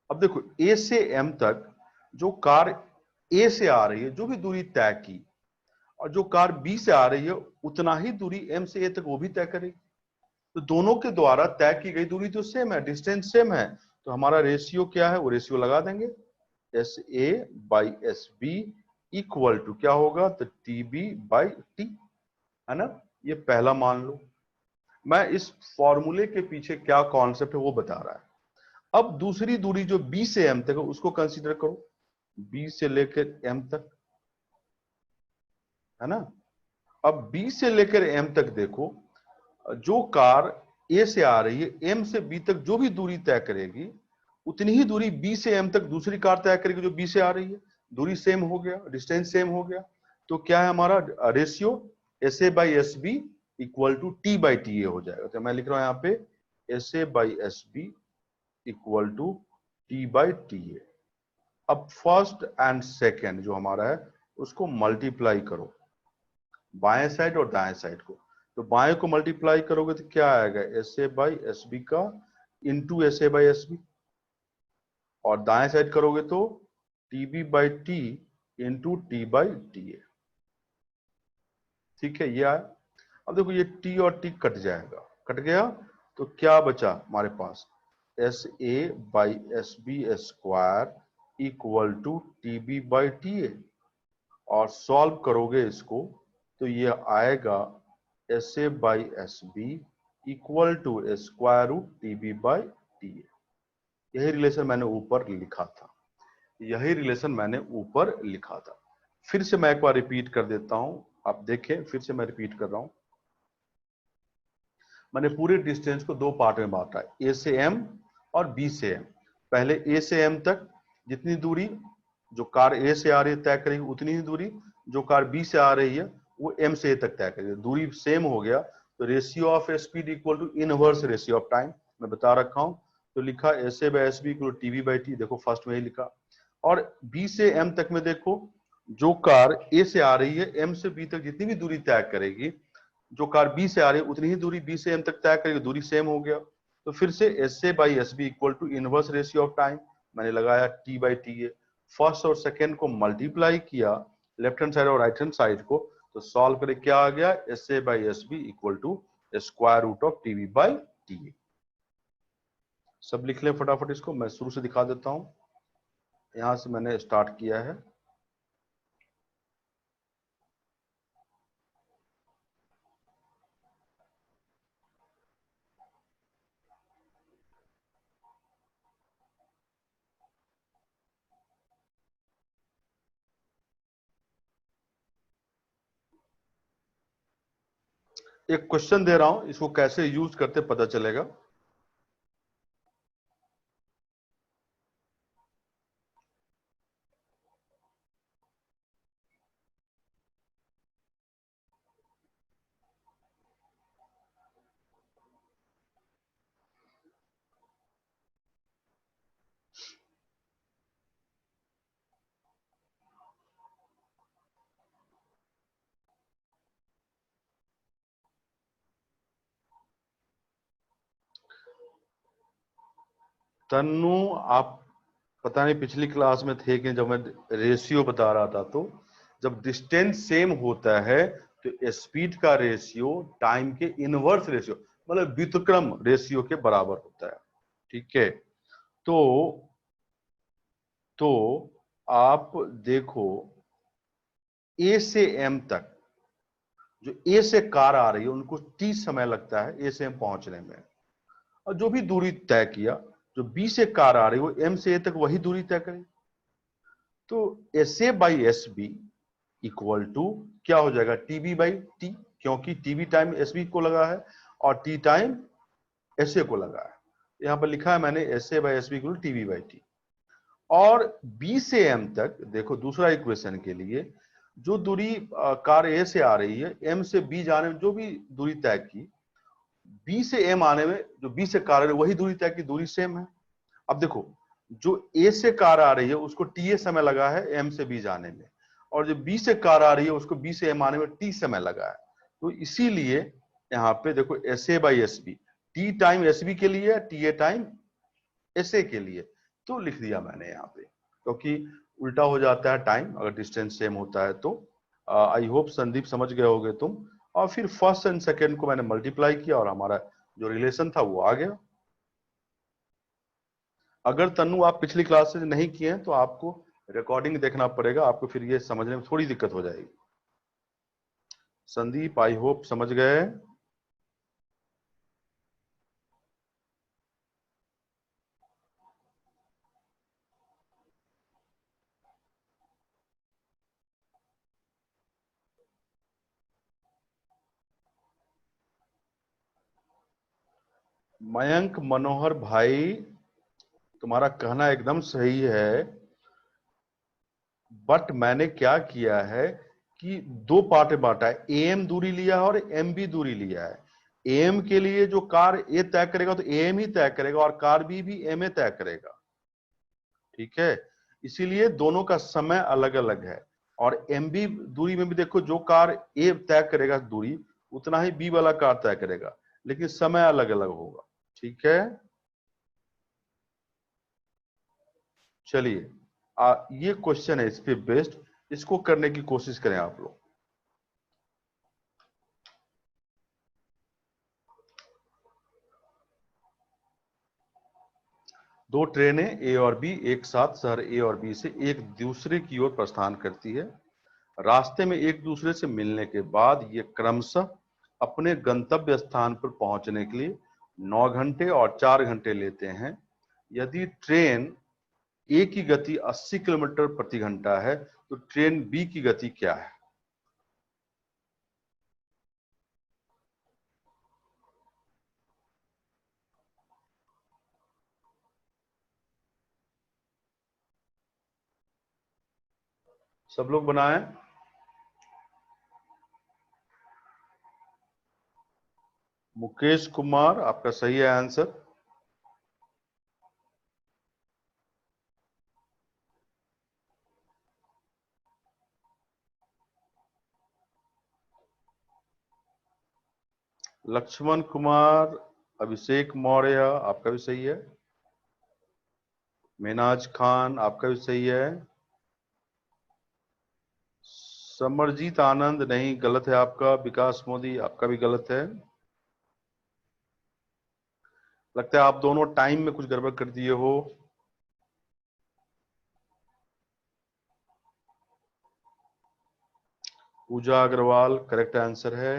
अब देखो ए से एम तक जो कार ए से आ रही है, जो भी दूरी तय की, और जो कार बी से आ रही है उतना ही दूरी एम से ए तक वो भी तय करेगी। तो दोनों के द्वारा तय की गई दूरी तो सेम है, डिस्टेंस सेम है, तो हमारा रेशियो क्या है, वो रेशियो लगा देंगे, S A by S B equal to क्या होगा, तो टी बी बाई टी, है ना। ये पहला मान लो। मैं इस फॉर्मूले के पीछे क्या कॉन्सेप्ट है वो बता रहा है। अब दूसरी दूरी जो बी से एम तक है उसको कंसीडर करो, बी से लेकर एम तक, है ना। अब बी से लेकर एम तक देखो, जो कार ए से आ रही है एम से बी तक जो भी दूरी तय करेगी उतनी ही दूरी बी से एम तक दूसरी कार तय करेगी जो बी से आ रही है। दूरी सेम हो गया, डिस्टेंस सेम हो गया, तो क्या है हमारा ratio, S A by S B equal to T by T A हो जाएगा। तो मैं लिख रहा हूं यहां पे S A by S B equal to T by T A. अब फर्स्ट एंड सेकेंड जो हमारा है उसको मल्टीप्लाई करो, बाएं साइड और दाएं साइड को। तो बाएं को मल्टीप्लाई करोगे तो क्या आएगा, S A by S B का into S A by S B, और दाएं साइड करोगे तो T B by T into T by T A. ठीक है, ये आया। अब देखो ये टी और टी कट जाएगा, कट गया, तो क्या बचा हमारे पास, S A by S B square equal to T B by T A. और सॉल्व करोगे इसको तो ये आएगा S A by S B equal to square root T B by T A. यही रिलेशन मैंने ऊपर लिखा था, यही रिलेशन मैंने ऊपर लिखा था। फिर से मैं एक बार रिपीट कर देता हूं, आप देखें, फिर से मैं रिपीट कर रहा हूं। मैंने पूरे डिस्टेंस को दो पार्ट में बांटा है, ए से एम और बी से एम। पहले ए से एम तक जितनी दूरी जो कार ए से आ रही है तय करेगी उतनी ही दूरी जो कार बी से आ रही है वो एम से ए तक तय करेगी। दूरी सेम हो गया तो ratio of speed equal to inverse ratio of time, मैं बता रखा हूं। तो लिखा S A by S B equal to T V by T, देखो फर्स्ट में ही लिखा। और बी से एम तक में देखो, जो कार ए से आ रही है एम से बी तक जितनी भी दूरी तय करेगी, जो कार बी से आ रही है उतनी ही दूरी बी से एम तक तय करेगी, दूरी सेम हो गया। तो फिर से S A by S B equal to inverse ratio of time, मैंने लगाया T by T A. First और सेकेंड को मल्टीप्लाई किया, लेफ्ट हैंड साइड और राइट हैंड साइड को, तो सॉल्व करें क्या आ गया, S A by S B equal to square root of TV by T A. सब लिख लें फटाफट इसको, मैं शुरू से दिखा देता हूं, यहां से मैंने स्टार्ट किया है। एक क्वेश्चन दे रहा हूं, इसको कैसे यूज करते पता चलेगा। तन्नू, आप पता नहीं पिछली क्लास में थे कि जब मैं रेशियो बता रहा था, तो जब डिस्टेंस सेम होता है तो स्पीड का रेशियो टाइम के इनवर्स रेशियो मतलब व्युत्क्रम रेशियो के बराबर होता है। ठीक है, तो आप देखो ए से एम तक जो ए से कार आ रही है उनको टी समय लगता है ए से एम पहुंचने में, और जो भी दूरी तय किया, जो बी से कार आ रही है वो एम से ए तक वही दूरी तय करेगी। तो S A by S B equal to क्या हो जाएगा, टीबी बाई टी, क्योंकि टीबी टाइम एस बी को लगा है और टी टाइम एस ए को लगा है। यहां पर लिखा है मैंने S A by S B equal TB by T. और बी से एम तक देखो दूसरा इक्वेशन के लिए जो दूरी कार ए से आ रही है, एम से बी जाने में जो भी दूरी तय की, बी से एम आने में जो बी से कार आ रही है वही दूरी तय की, दूरी सेम है। अब देखो जो ए से कार आ रही है उसको टी ए समय लगा है एम से बी जाने में, और जो बी से कार आ रही है उसको बी से एम आने में टी समय लगा है। तो इसीलिए यहाँ पे देखो S A by S B, T time S B के लिए, T A time S A के लिए, तो लिख दिया मैंने यहाँ पे, क्योंकि उल्टा हो जाता है टाइम अगर डिस्टेंस सेम होता है तो। आई होप संदीप समझ गए होगे तुम। और फिर फर्स्ट एंड सेकेंड को मैंने मल्टीप्लाई किया और हमारा जो रिलेशन था वो आ गया। अगर तन्नू आप पिछली क्लास से नहीं किए हैं तो आपको रिकॉर्डिंग देखना पड़ेगा, आपको फिर ये समझने में थोड़ी दिक्कत हो जाएगी। संदीप आई होप समझ गए। मयंक मनोहर भाई, तुम्हारा कहना एकदम सही है, बट मैंने क्या किया है कि दो पार्ट में बांटा है, एम दूरी लिया है और एम बी दूरी लिया है। एम के लिए जो कार ए तय करेगा तो एम ही तय करेगा, और कार बी भी एम ए तय करेगा, ठीक है। इसीलिए दोनों का समय अलग अलग है। और एम बी दूरी में भी देखो जो कार ए तय करेगा दूरी उतना ही बी वाला कार तय करेगा, लेकिन समय अलग अलग होगा, ठीक है। चलिए ये क्वेश्चन है इस पे बेस्ड, इसको करने की कोशिश करें आप लोग। दो ट्रेनें ए और बी एक साथ शहर ए और बी से एक दूसरे की ओर प्रस्थान करती है। रास्ते में एक दूसरे से मिलने के बाद ये क्रमशः अपने गंतव्य स्थान पर पहुंचने के लिए 9 घंटे और 4 घंटे लेते हैं। यदि ट्रेन ए की गति 80 किलोमीटर प्रति घंटा है तो ट्रेन बी की गति क्या है? सब लोग बनाएं। मुकेश कुमार आपका सही है आंसर। लक्ष्मण कुमार, अभिषेक मौर्य आपका भी सही है। मेनाज खान आपका भी सही है। समरजीत आनंद नहीं, गलत है आपका। विकास मोदी आपका भी गलत है। लगता है आप दोनों टाइम में कुछ गड़बड़ कर दिए हो। पूजा अग्रवाल करेक्ट आंसर है।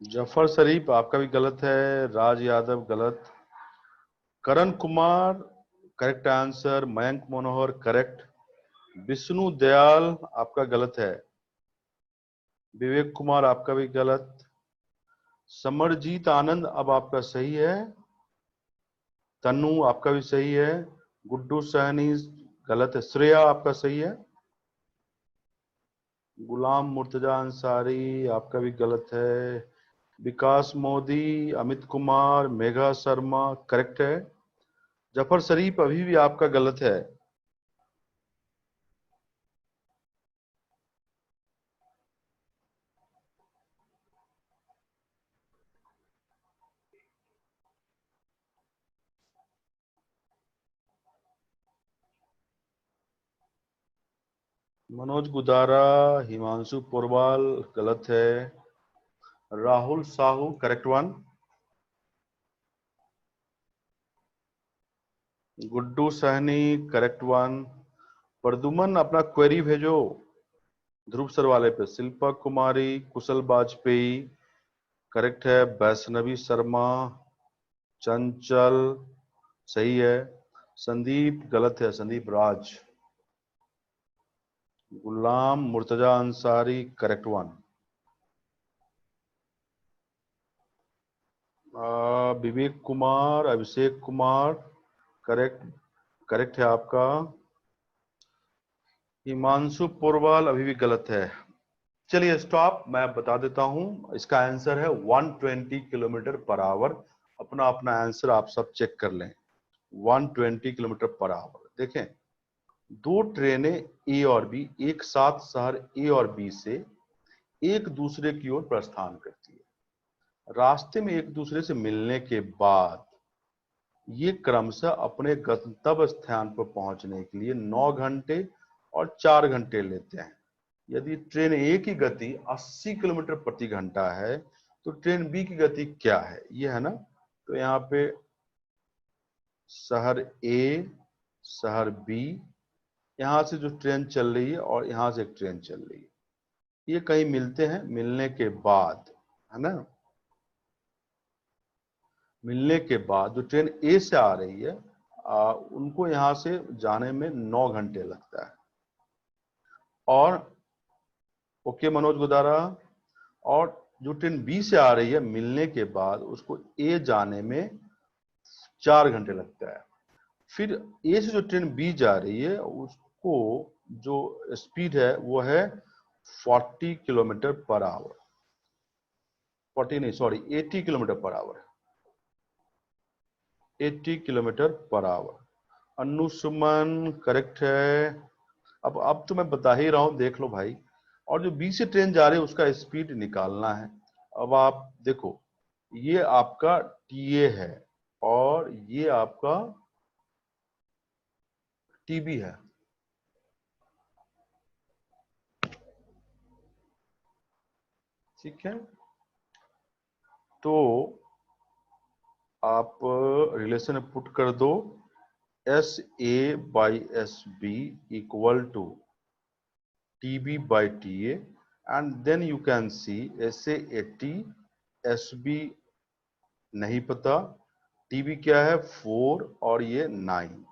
जफर शरीफ आपका भी गलत है। राज यादव गलत। Karan Kumar correct answer. मयंक मनोहर करेक्ट। विष्णु दयाल आपका गलत है। विवेक कुमार आपका भी गलत। समरजीत आनंद अब आपका सही है। तन्नू आपका भी सही है। गुड्डू सहनी गलत है। श्रेया आपका सही है। गुलाम मुर्तजा अंसारी आपका भी गलत है। विकास मोदी, अमित कुमार, मेघा शर्मा करेक्ट है। जफर शरीफ अभी भी आपका गलत है। मनोज गुदारा, हिमांशु पोरवाल गलत है। Rahul Sahu correct one. Guddu Sahni correct one. Praduman अपना क्वेरी भेजो ध्रुव सर वाले पे। शिल्पा कुमारी, कुशल वाजपेयी करेक्ट है। वैष्णवी शर्मा, चंचल सही है। संदीप गलत है, Sandeep Raj. Ghulam Murtaza Ansari, correct one. Vivek Kumar, Abhishek Kumar, correct, correct है आपका। हिमांशु पोरवाल अभी भी गलत है। चलिए स्टॉप, मैं बता देता हूं, इसका आंसर है 120 किलोमीटर पर आवर। अपना अपना आंसर आप सब चेक कर लें। 120 किलोमीटर पर आवर। देखें, दो ट्रेनें ए और बी एक साथ शहर ए और बी से एक दूसरे की ओर प्रस्थान करती है। रास्ते में एक दूसरे से मिलने के बाद ये क्रमशः अपने गंतव्य स्थान पर पहुंचने के लिए 9 घंटे और 4 घंटे लेते हैं। यदि ट्रेन ए की गति 80 किलोमीटर प्रति घंटा है तो ट्रेन बी की गति क्या है, ये है ना। तो यहाँ पे शहर ए, शहर बी, यहां से जो ट्रेन चल रही है और यहां से एक ट्रेन चल रही है, ये कहीं मिलते हैं। मिलने के बाद, है ना, मिलने के बाद जो ट्रेन ए से आ रही है उनको यहां से जाने में 9 घंटे लगता है। और ओके मनोज गुदारा, और जो ट्रेन बी से आ रही है मिलने के बाद उसको ए जाने में 4 घंटे लगता है। फिर ए से जो ट्रेन बी जा रही है उसको जो स्पीड है वो है 40 किलोमीटर पर आवर। 40 नहीं, sorry, 80 kilometre per hour. 80 kilometre per hour. Annu Suman, correct है। अब तो मैं बता ही रहा हूं, देख लो भाई। और जो बी से ट्रेन जा रही है उसका स्पीड निकालना है। अब आप देखो, ये आपका टीए है और ये आपका टीबी है। ठीक है, तो आप रिलेशन पुट कर दो, S A by S B equal to T B by T and then you can see S A 80, S B नहीं पता, टी बी क्या है 4 और ये 9।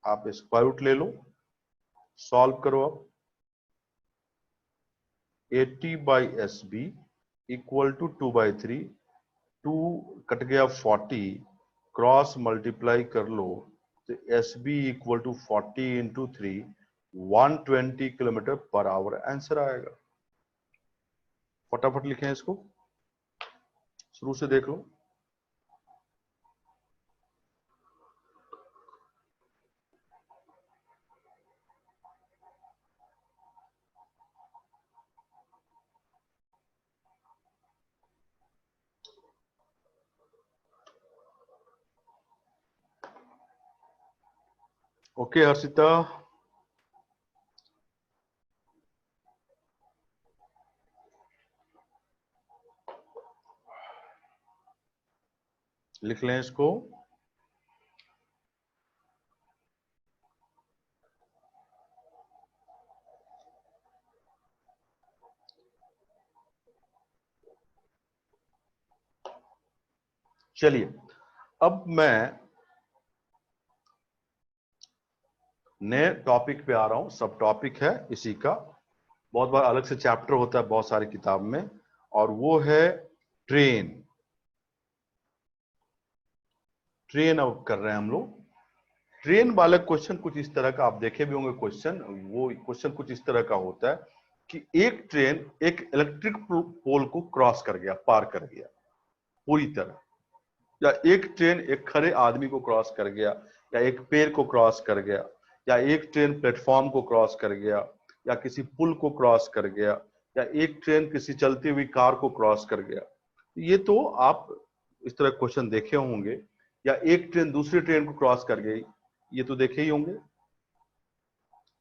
आप स्क्वायर रूट ले लो, सॉल्व करो। आप 80 by S B equal to 2/3, 2 cut गया 40, क्रॉस मल्टीप्लाई कर लो तो S B equal to 40 into 3, 120 kilometre per hour answer आएगा। फटाफट लिखें इसको, शुरू से देख लो। ओके हर्षिता, लिख लें इसको। चलिए, अब मैं नए टॉपिक पे आ रहा हूं। सब टॉपिक है इसी का, बहुत बार अलग से चैप्टर होता है बहुत सारी किताब में, और वो है ट्रेन। ट्रेन अब कर रहे हैं हम लोग। ट्रेन वाले क्वेश्चन कुछ इस तरह का आप देखे भी होंगे क्वेश्चन। वो क्वेश्चन कुछ इस तरह का होता है कि एक ट्रेन एक इलेक्ट्रिक पोल को क्रॉस कर गया, पार कर गया पूरी तरह, या एक ट्रेन एक खड़े आदमी को क्रॉस कर गया, या एक पेड़ को क्रॉस कर गया, या एक ट्रेन प्लेटफॉर्म को क्रॉस कर गया, या किसी पुल को क्रॉस कर गया, या एक ट्रेन किसी चलती हुई कार को क्रॉस कर गया। ये तो आप इस तरह क्वेश्चन देखे होंगे। या एक ट्रेन दूसरी ट्रेन को क्रॉस कर गई, ये तो देखे ही होंगे।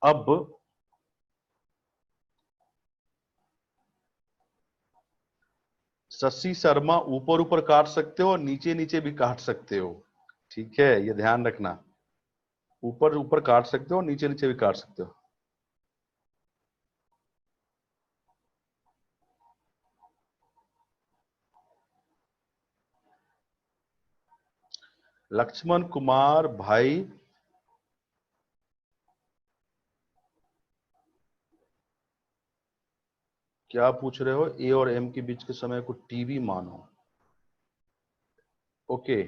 अब शशि शर्मा, ऊपर ऊपर काट सकते हो और नीचे नीचे भी काट सकते हो, ठीक है, ये ध्यान रखना। ऊपर ऊपर काट सकते हो, नीचे नीचे भी काट सकते हो। लक्ष्मण कुमार भाई, क्या पूछ रहे हो? ए और एम के बीच के समय को टीवी मानो। ओके,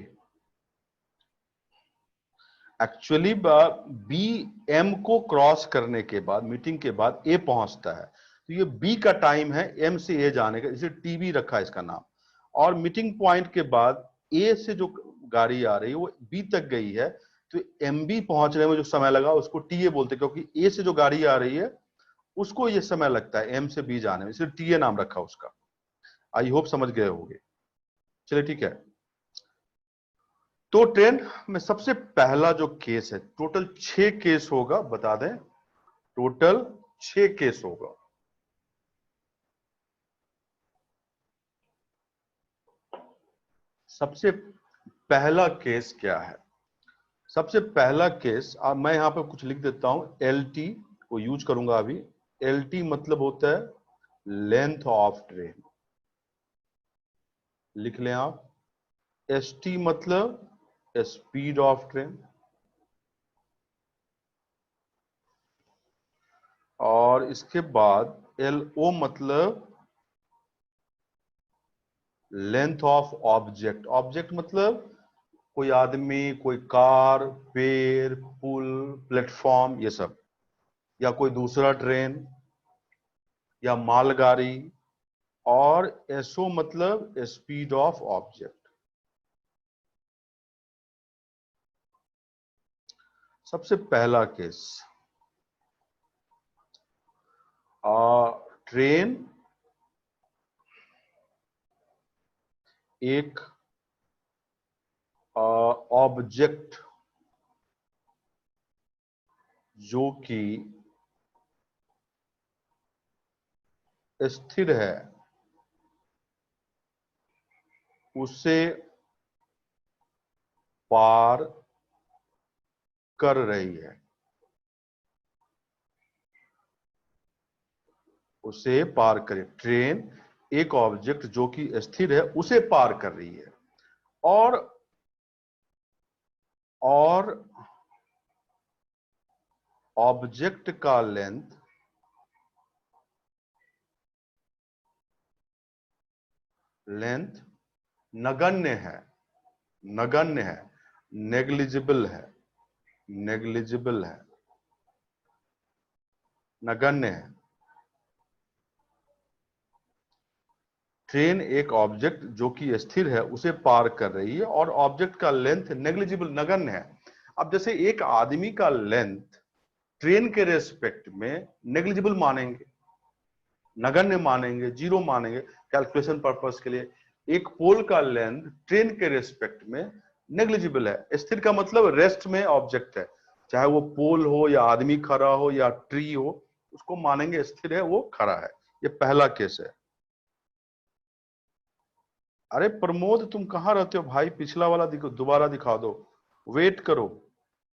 एक्चुअली बी एम को क्रॉस करने के बाद, मीटिंग के बाद ए पहुंचता है, तो ये बी का टाइम है एम से ए जाने का, इसे टीवी रखा है इसका नाम। और मीटिंग पॉइंट के बाद ए से जो गाड़ी आ रही है वो बी तक गई है, तो एम बी पहुंचने में जो समय लगा उसको टी ए बोलते हैं, क्योंकि ए से जो गाड़ी आ रही है उसको ये समय लगता है एम से बी जाने में, इसलिए टी ए नाम रखा उसका। आई होप समझ गए होंगे। चलिए ठीक है। तो ट्रेन में सबसे पहला जो केस है, टोटल 6 केस होगा, बता दें, टोटल 6 केस होगा। सबसे पहला केस क्या है? सबसे पहला केस, अब मैं यहां पर कुछ लिख देता हूं, एल टी को यूज करूंगा अभी। एल टी मतलब होता है लेंथ ऑफ ट्रेन, लिख लें आप। एस टी मतलब स्पीड ऑफ ट्रेन, और इसके बाद एल ओ मतलब लेंथ ऑफ ऑब्जेक्ट। ऑब्जेक्ट मतलब कोई आदमी, कोई कार, पेड़, पुल, प्लेटफॉर्म, ये सब, या कोई दूसरा ट्रेन या मालगाड़ी। और एसओ मतलब स्पीड ऑफ ऑब्जेक्ट। सबसे पहला केस, ट्रेन एक ऑब्जेक्ट जो कि स्थिर है उसे पार कर रही है, उसे पार करे। ट्रेन एक ऑब्जेक्ट जो कि स्थिर है उसे पार कर रही है, और ऑब्जेक्ट का लेंथ नगण्य है, नगण्य है, नेग्लिजिबल है, नेग्लिजिबल है, नगण्य है। ट्रेन एक ऑब्जेक्ट जो कि स्थिर है उसे पार कर रही है, और ऑब्जेक्ट का लेंथ नेग्लिजिबल, नगण्य है। अब जैसे एक आदमी का लेंथ ट्रेन के रेस्पेक्ट में नेग्लिजिबल मानेंगे, नगण्य मानेंगे, जीरो मानेंगे कैलकुलेशन पर्पस के लिए। एक पोल का लेंथ ट्रेन के रेस्पेक्ट में नेग्लिजिबल है। स्थिर का मतलब रेस्ट में ऑब्जेक्ट है, चाहे वो पोल हो या आदमी खड़ा हो या ट्री हो, उसको मानेंगे स्थिर है, वो खड़ा है। ये पहला केस है। अरे प्रमोद, तुम कहाँ रहते हो भाई? पिछला वाला दोबारा दिखा दो। वेट करो,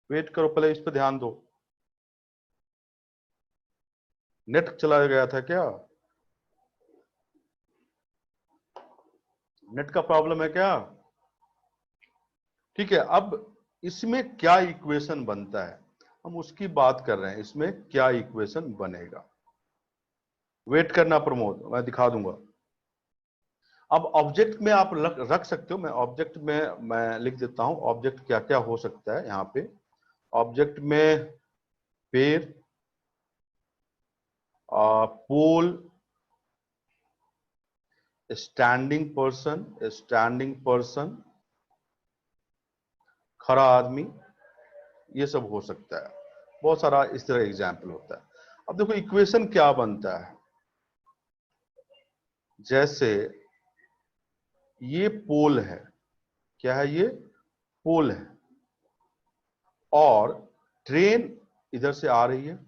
वेट करो, पहले इस पर ध्यान दो। नेट चला गया था क्या? नेट का प्रॉब्लम है क्या? ठीक है, अब इसमें क्या इक्वेशन बनता है, हम उसकी बात कर रहे हैं। इसमें क्या इक्वेशन बनेगा? वेट करना प्रमोद, मैं दिखा दूंगा। अब ऑब्जेक्ट में आप रख सकते हो, मैं ऑब्जेक्ट में मैं लिख देता हूं ऑब्जेक्ट क्या क्या हो सकता है यहां पे। ऑब्जेक्ट में पेड़, पोल, स्टैंडिंग पर्सन, स्टैंडिंग पर्सन, खड़ा आदमी, ये सब हो सकता है। बहुत सारा इस तरह एग्जाम्पल होता है। अब देखो इक्वेशन क्या बनता है। जैसे ये पोल है, क्या है ये? पोल है, और ट्रेन इधर से आ रही है,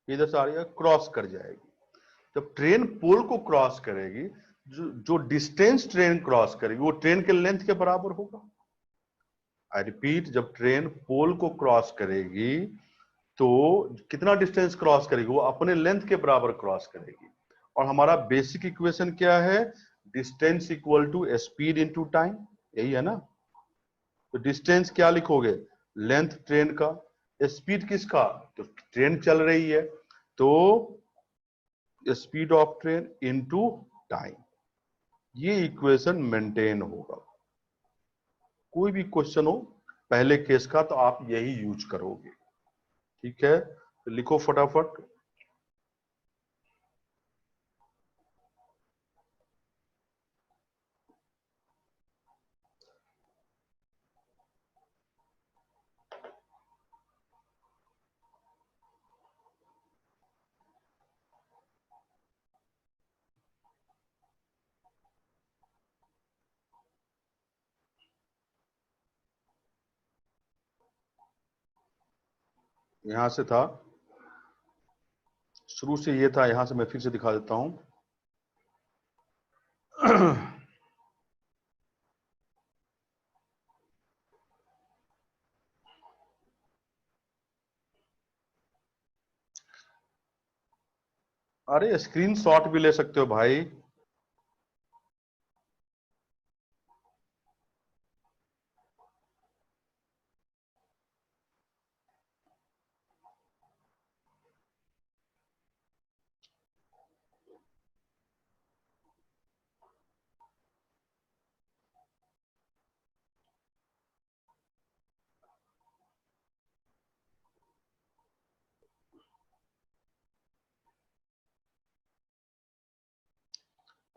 इधर से आ रही है, क्रॉस कर जाएगी। जब ट्रेन पोल को क्रॉस करेगी, जो डिस्टेंस ट्रेन क्रॉस करेगी वो ट्रेन के लेंथ के बराबर होगा। आई रिपीट, जब ट्रेन पोल को क्रॉस करेगी तो कितना डिस्टेंस क्रॉस करेगी? वो अपने लेंथ के बराबर क्रॉस करेगी। और हमारा बेसिक इक्वेशन क्या है? Distance equal to speed into time, यही है ना? तो डिस्टेंस क्या लिखोगे? लेंथ ट्रेन का, स्पीड किसका, तो ट्रेन चल रही है तो speed of train into time, ये इक्वेशन मेंटेन होगा। कोई भी क्वेश्चन हो पहले केस का तो आप यही यूज करोगे। ठीक है, तो लिखो फटाफट। यहां से था, शुरू से ये था, यहां से मैं फिर से दिखा देता हूं। अरे स्क्रीनशॉट भी ले सकते हो भाई।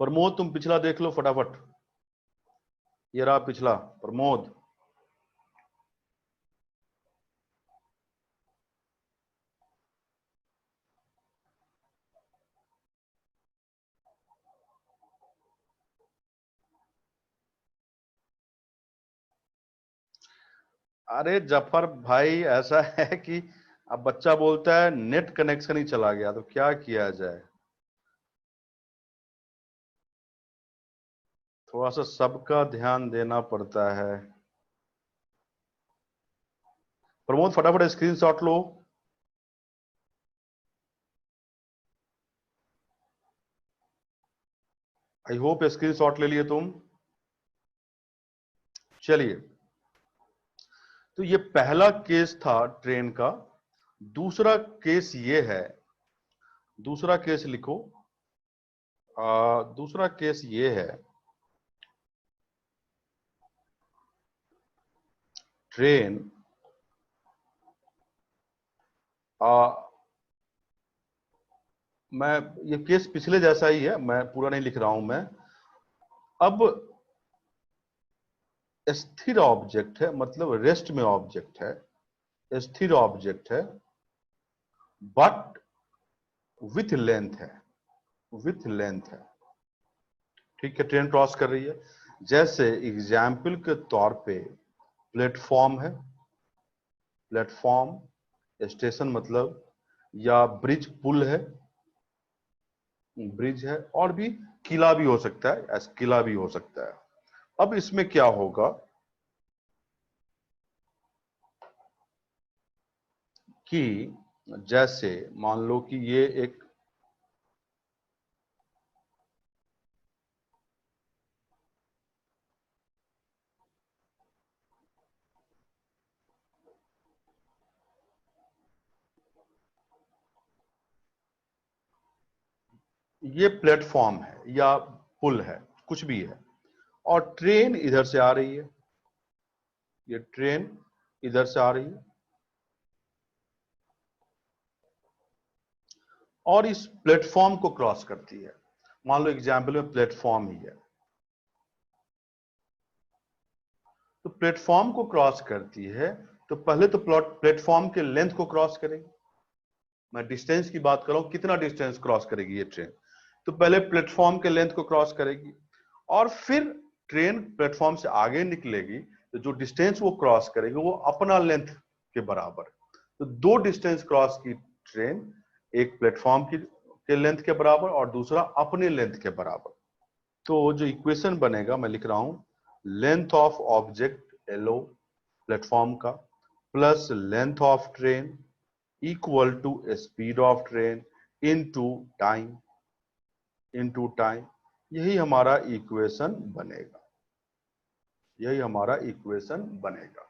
प्रमोद तुम पिछला देख लो फटाफट, ये रहा पिछला, प्रमोद। अरे जफर भाई ऐसा है कि अब बच्चा बोलता है नेट कनेक्शन ही चला गया, तो क्या किया जाए। थोड़ा सा सबका ध्यान देना पड़ता है। प्रमोद फटाफट screenshot low. I hope screenshot ले लिए तुम। चलिए, तो ये पहला केस था ट्रेन का। दूसरा केस ये है, दूसरा केस लिखो। दूसरा केस ये है, ट्रेन मैं, ये केस पिछले जैसा ही है, मैं पूरा नहीं लिख रहा हूं मैं। अब स्थिर ऑब्जेक्ट है, मतलब रेस्ट में ऑब्जेक्ट है, स्थिर ऑब्जेक्ट है, बट विथ लेंथ है, विथ लेंथ है। ठीक है, ट्रेन क्रॉस कर रही है। जैसे एग्जाम्पल के तौर पे प्लेटफॉर्म है, प्लेटफॉर्म, स्टेशन मतलब, या ब्रिज पुल है, ब्रिज है, और भी किला भी हो सकता है, किला भी हो सकता है। अब इसमें क्या होगा कि जैसे मान लो कि ये एक, ये प्लेटफॉर्म है या पुल है, कुछ भी है, और ट्रेन इधर से आ रही है, ये ट्रेन इधर से आ रही है, और इस प्लेटफॉर्म को क्रॉस करती है। मान लो एग्जाम्पल में प्लेटफॉर्म ही है, तो प्लेटफॉर्म को क्रॉस करती है तो पहले तो प्लेटफॉर्म के लेंथ को क्रॉस करेगी। मैं डिस्टेंस की बात कर रहा हूं, कितना डिस्टेंस क्रॉस करेगी ये ट्रेन, तो पहले प्लेटफॉर्म के लेंथ को क्रॉस करेगी, और फिर ट्रेन प्लेटफॉर्म से आगे निकलेगी तो जो डिस्टेंस वो क्रॉस करेगी वो अपना लेंथ के बराबर। तो दो डिस्टेंस क्रॉस की ट्रेन, एक प्लेटफॉर्म की के लेंथ के बराबर और दूसरा अपने लेंथ के बराबर। तो जो इक्वेशन बनेगा मैं लिख रहा हूं, लेंथ ऑफ ऑब्जेक्ट एलो प्लेटफॉर्म का plus length of train equal to speed of train into time, into time. यही हमारा इक्वेशन बनेगा, यही हमारा इक्वेशन बनेगा।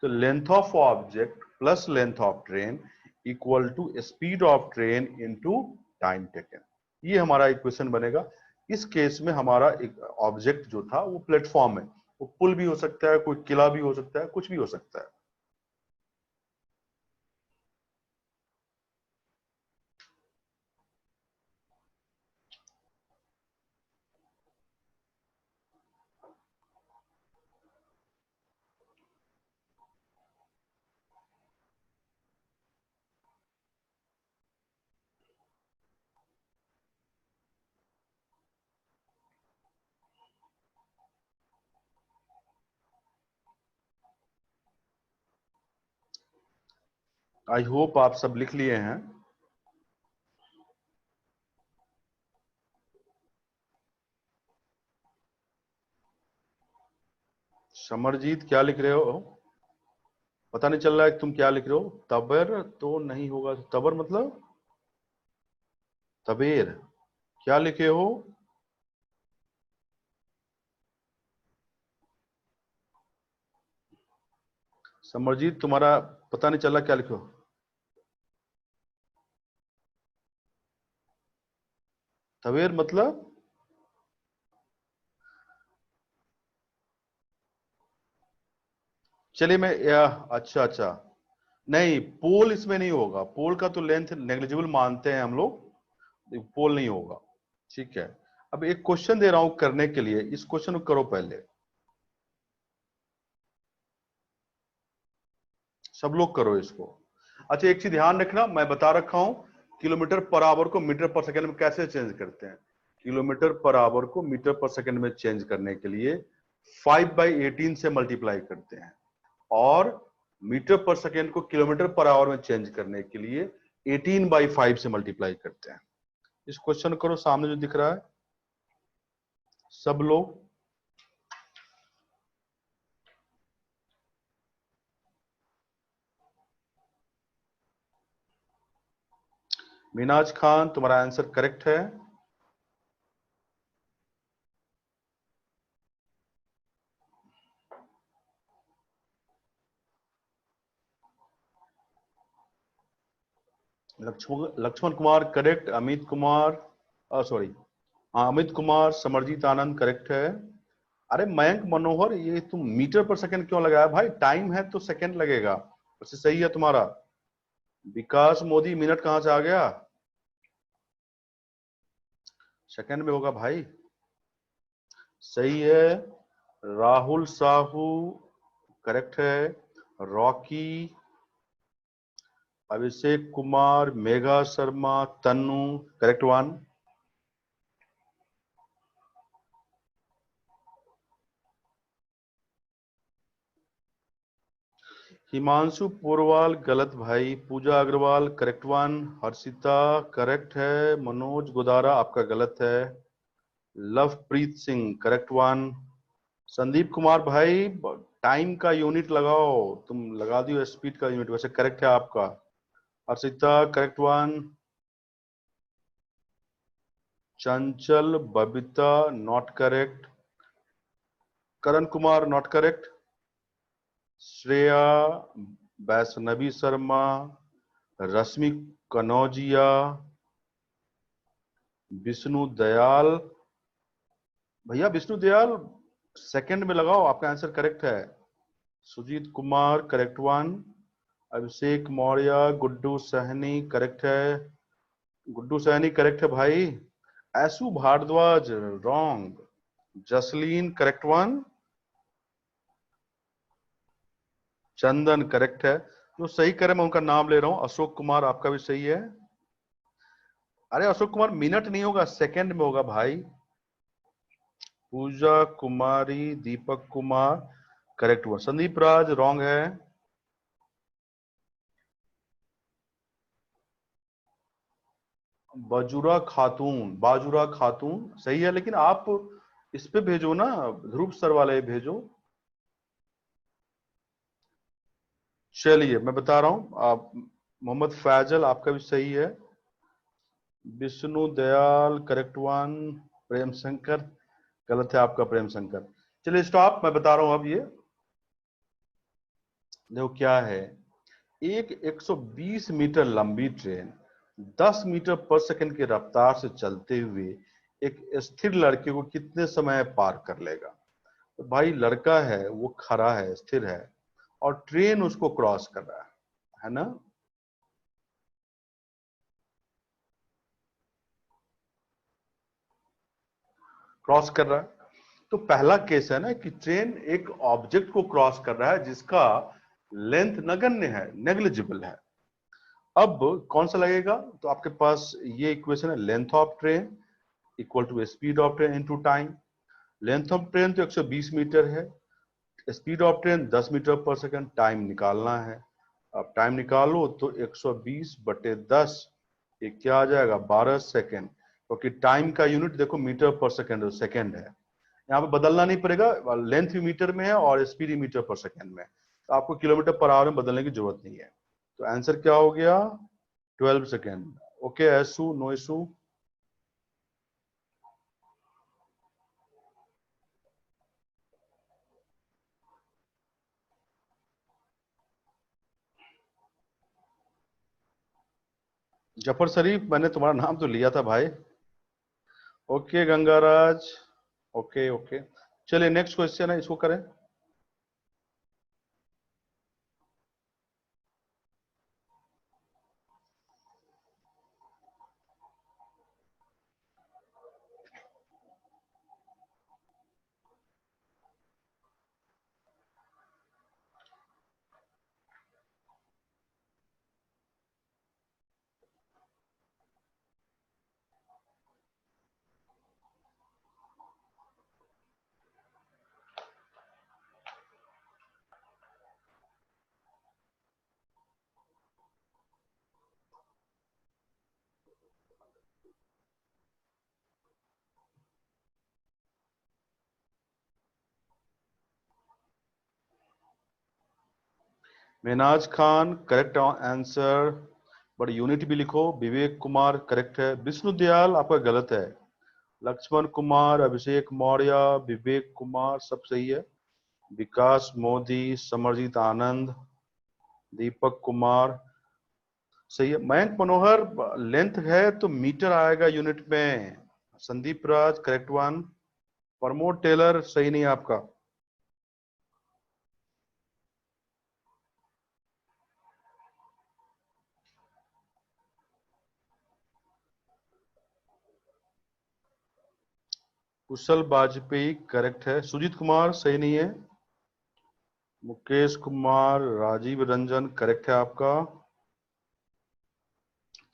तो length of object plus length of train equal to speed of train into time taken. ये हमारा इक्वेशन बनेगा। इस केस में हमारा एक ऑब्जेक्ट जो था वो प्लेटफॉर्म है, वो पुल भी हो सकता है, कोई किला भी हो सकता है, कुछ भी हो सकता है। आई होप आप सब लिख लिए हैं। समरजीत क्या लिख रहे हो? पता नहीं चल रहा है तुम क्या लिख रहे हो। तबर तो नहीं होगा। तबर मतलब तबेर, क्या लिखे हो? समरजीत तुम्हारा पता नहीं चल रहा क्या लिखे हो। तबेर मतलब चलिए मैं अच्छा अच्छा, नहीं पोल इसमें नहीं होगा। पोल का तो लेंथ नेग्लिजिबल मानते हैं हम लोग, पोल नहीं होगा। ठीक है, अब एक क्वेश्चन दे रहा हूं करने के लिए, इस क्वेश्चन को करो पहले, सब लोग करो इसको। अच्छा एक चीज ध्यान रखना, मैं बता रखा हूं किलोमीटर पर आवर को मीटर पर सेकंड में कैसे चेंज करते हैं। किलोमीटर पर आवर को मीटर पर सेकंड में चेंज करने के लिए 5/18 से मल्टीप्लाई करते हैं, और मीटर पर सेकेंड को किलोमीटर पर आवर में चेंज करने के लिए 18/5 से मल्टीप्लाई करते हैं। इस क्वेश्चन करो, सामने जो दिख रहा है सब लोग। मीनाज खान तुम्हारा आंसर करेक्ट है। लक्ष्मण कुमार करेक्ट। अमित कुमार, सॉरी, हाँ अमित कुमार, समरजीत आनंद करेक्ट है। अरे मयंक मनोहर, ये तुम मीटर पर सेकंड क्यों लगाया भाई? टाइम है तो सेकंड लगेगा। वैसे सही है तुम्हारा। विकास मोदी, मिनट कहां से आ गया? सेकंड में होगा भाई। सही है। राहुल साहू करेक्ट है। Rocky, Abhishek Kumar, Megha Sharma, Tannu correct one. Himanshu Porwal गलत भाई। Pooja Agarwal correct one. Harshita correct है। मनोज गोदारा आपका गलत है। Lovepreet Singh correct one. संदीप कुमार भाई, टाइम का यूनिट लगाओ, तुम लगा दियो स्पीड का यूनिट, वैसे करेक्ट है आपका। Harshita correct one. Chanchal Babita not correct. Karan Kumar not correct. Shreya, Vaishnavi Sharma, Rashmi Kanaujia, Vishnu Dayal, भैया विष्णु दयाल सेकंड में लगाओ, आपका आंसर करेक्ट है। Sujit Kumar correct one. Abhishek Maurya, Guddu Sahni correct है। गुड्डू सहनी करेक्ट है भाई। Aishu Bhardwaj wrong. Jasleen correct one. Chandan correct है। जो सही करे मैं उनका नाम ले रहा हूं। अशोक कुमार आपका भी सही है। अरे अशोक कुमार मिनट नहीं होगा, सेकंड में होगा भाई। पूजा कुमारी, दीपक कुमार करेक्ट हुआ। संदीप राज रॉन्ग है। बजुरा खातून, बाजुरा खातून सही है, लेकिन आप इस पे भेजो ना, ध्रुव सर वाले भेजो। चलिए मैं बता रहा हूं, आप मोहम्मद फैजल आपका भी सही है। Vishnu Dayal correct one. प्रेम शंकर गलत है आपका, प्रेम शंकर। चलिए स्टॉप, मैं बता रहा हूं अब ये देखो क्या है, एक 120 मीटर लंबी ट्रेन 10 मीटर पर सेकंड की रफ्तार से चलते हुए एक स्थिर लड़के को कितने समय में पार कर लेगा? तो भाई लड़का है वो खड़ा है, स्थिर है, और ट्रेन उसको क्रॉस कर रहा है ना? क्रॉस कर रहा है। तो पहला केस है ना कि ट्रेन एक ऑब्जेक्ट को क्रॉस कर रहा है जिसका लेंथ नगण्य है, नेग्लिजिबल है। अब कौन सा लगेगा? तो आपके पास ये इक्वेशन है, length of train equal to speed of train into time. Length of train तो 120 मीटर है, speed of train 10 metre per second, time निकालना है। अब टाइम निकालो तो 120 बटे 10, ये क्या आ जाएगा? 12 सेकंड, क्योंकि टाइम का यूनिट देखो मीटर पर सेकंड, सेकंड है। यहाँ पे बदलना नहीं पड़ेगा, लेंथ भी मीटर में है और स्पीड भी मीटर पर सेकंड में है, तो आपको किलोमीटर पर आवर में बदलने की जरूरत नहीं है। तो आंसर क्या हो गया? 12 second. Okay, Esu no issue. Zafar Sharif, मैंने तुम्हारा नाम तो लिया था भाई। ओके गंगाराज। ओके ओके, चलिए नेक्स्ट क्वेश्चन है, इसको करें। Minaj Khan correct answer, but unit भी लिखो। विवेक कुमार करेक्ट है। विष्णु दयाल आपका गलत है। लक्ष्मण कुमार, अभिषेक मौर्य, विवेक कुमार सब सही है। विकास मोदी, समरजीत आनंद, दीपक कुमार सही है। मयंक मनोहर, लेंथ है तो मीटर आएगा यूनिट में। संदीप राज करेक्ट वन। प्रमोद टेलर सही नहीं है आपका। कुशल वाजपेयी करेक्ट है। सुजीत कुमार सही नहीं है। मुकेश कुमार, राजीव रंजन करेक्ट है आपका।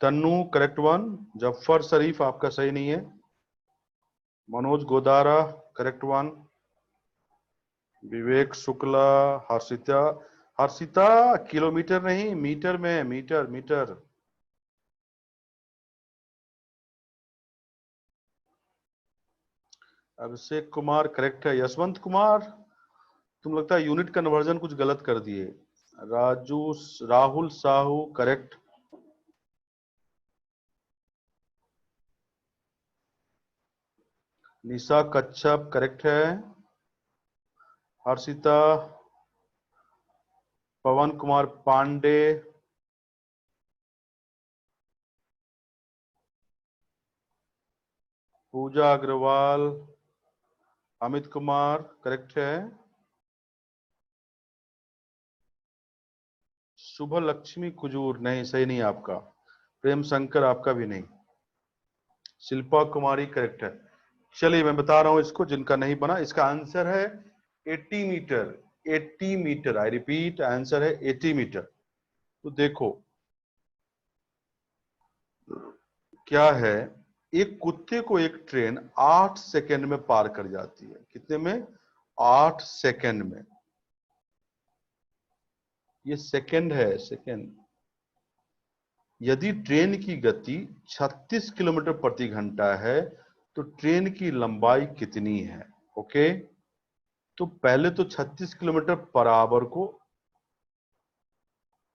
Tannu correct one. जफर शरीफ आपका सही नहीं है। Manoj Godara correct one. Vivek Shukla, Harshita, Harshita kilometre नहीं मीटर में, metre metre. Abhishek Kumar correct है। यशवंत कुमार, तुम लगता है यूनिट कन्वर्जन कुछ गलत कर दिए। राजू, राहुल साहू करेक्ट। निशा कच्छप करेक्ट है। हर्षिता, पवन कुमार पांडे, पूजा अग्रवाल, अमित कुमार करेक्ट है। शुभ लक्ष्मी कुजूर नहीं, सही नहीं आपका। प्रेम शंकर आपका भी नहीं। शिल्पा कुमारी करेक्ट है। चलिए मैं बता रहा हूं इसको, जिनका नहीं बना, इसका आंसर है 80 metre. 80 metre, I repeat, answer है 80 मीटर। तो देखो क्या है, एक कुत्ते को एक ट्रेन 8 सेकंड में पार कर जाती है। कितने में? 8 सेकंड में। ये सेकंड है, सेकंड। यदि ट्रेन की गति 36 किलोमीटर प्रति घंटा है तो ट्रेन की लंबाई कितनी है? ओके, तो पहले तो 36 किलोमीटर पर आवर को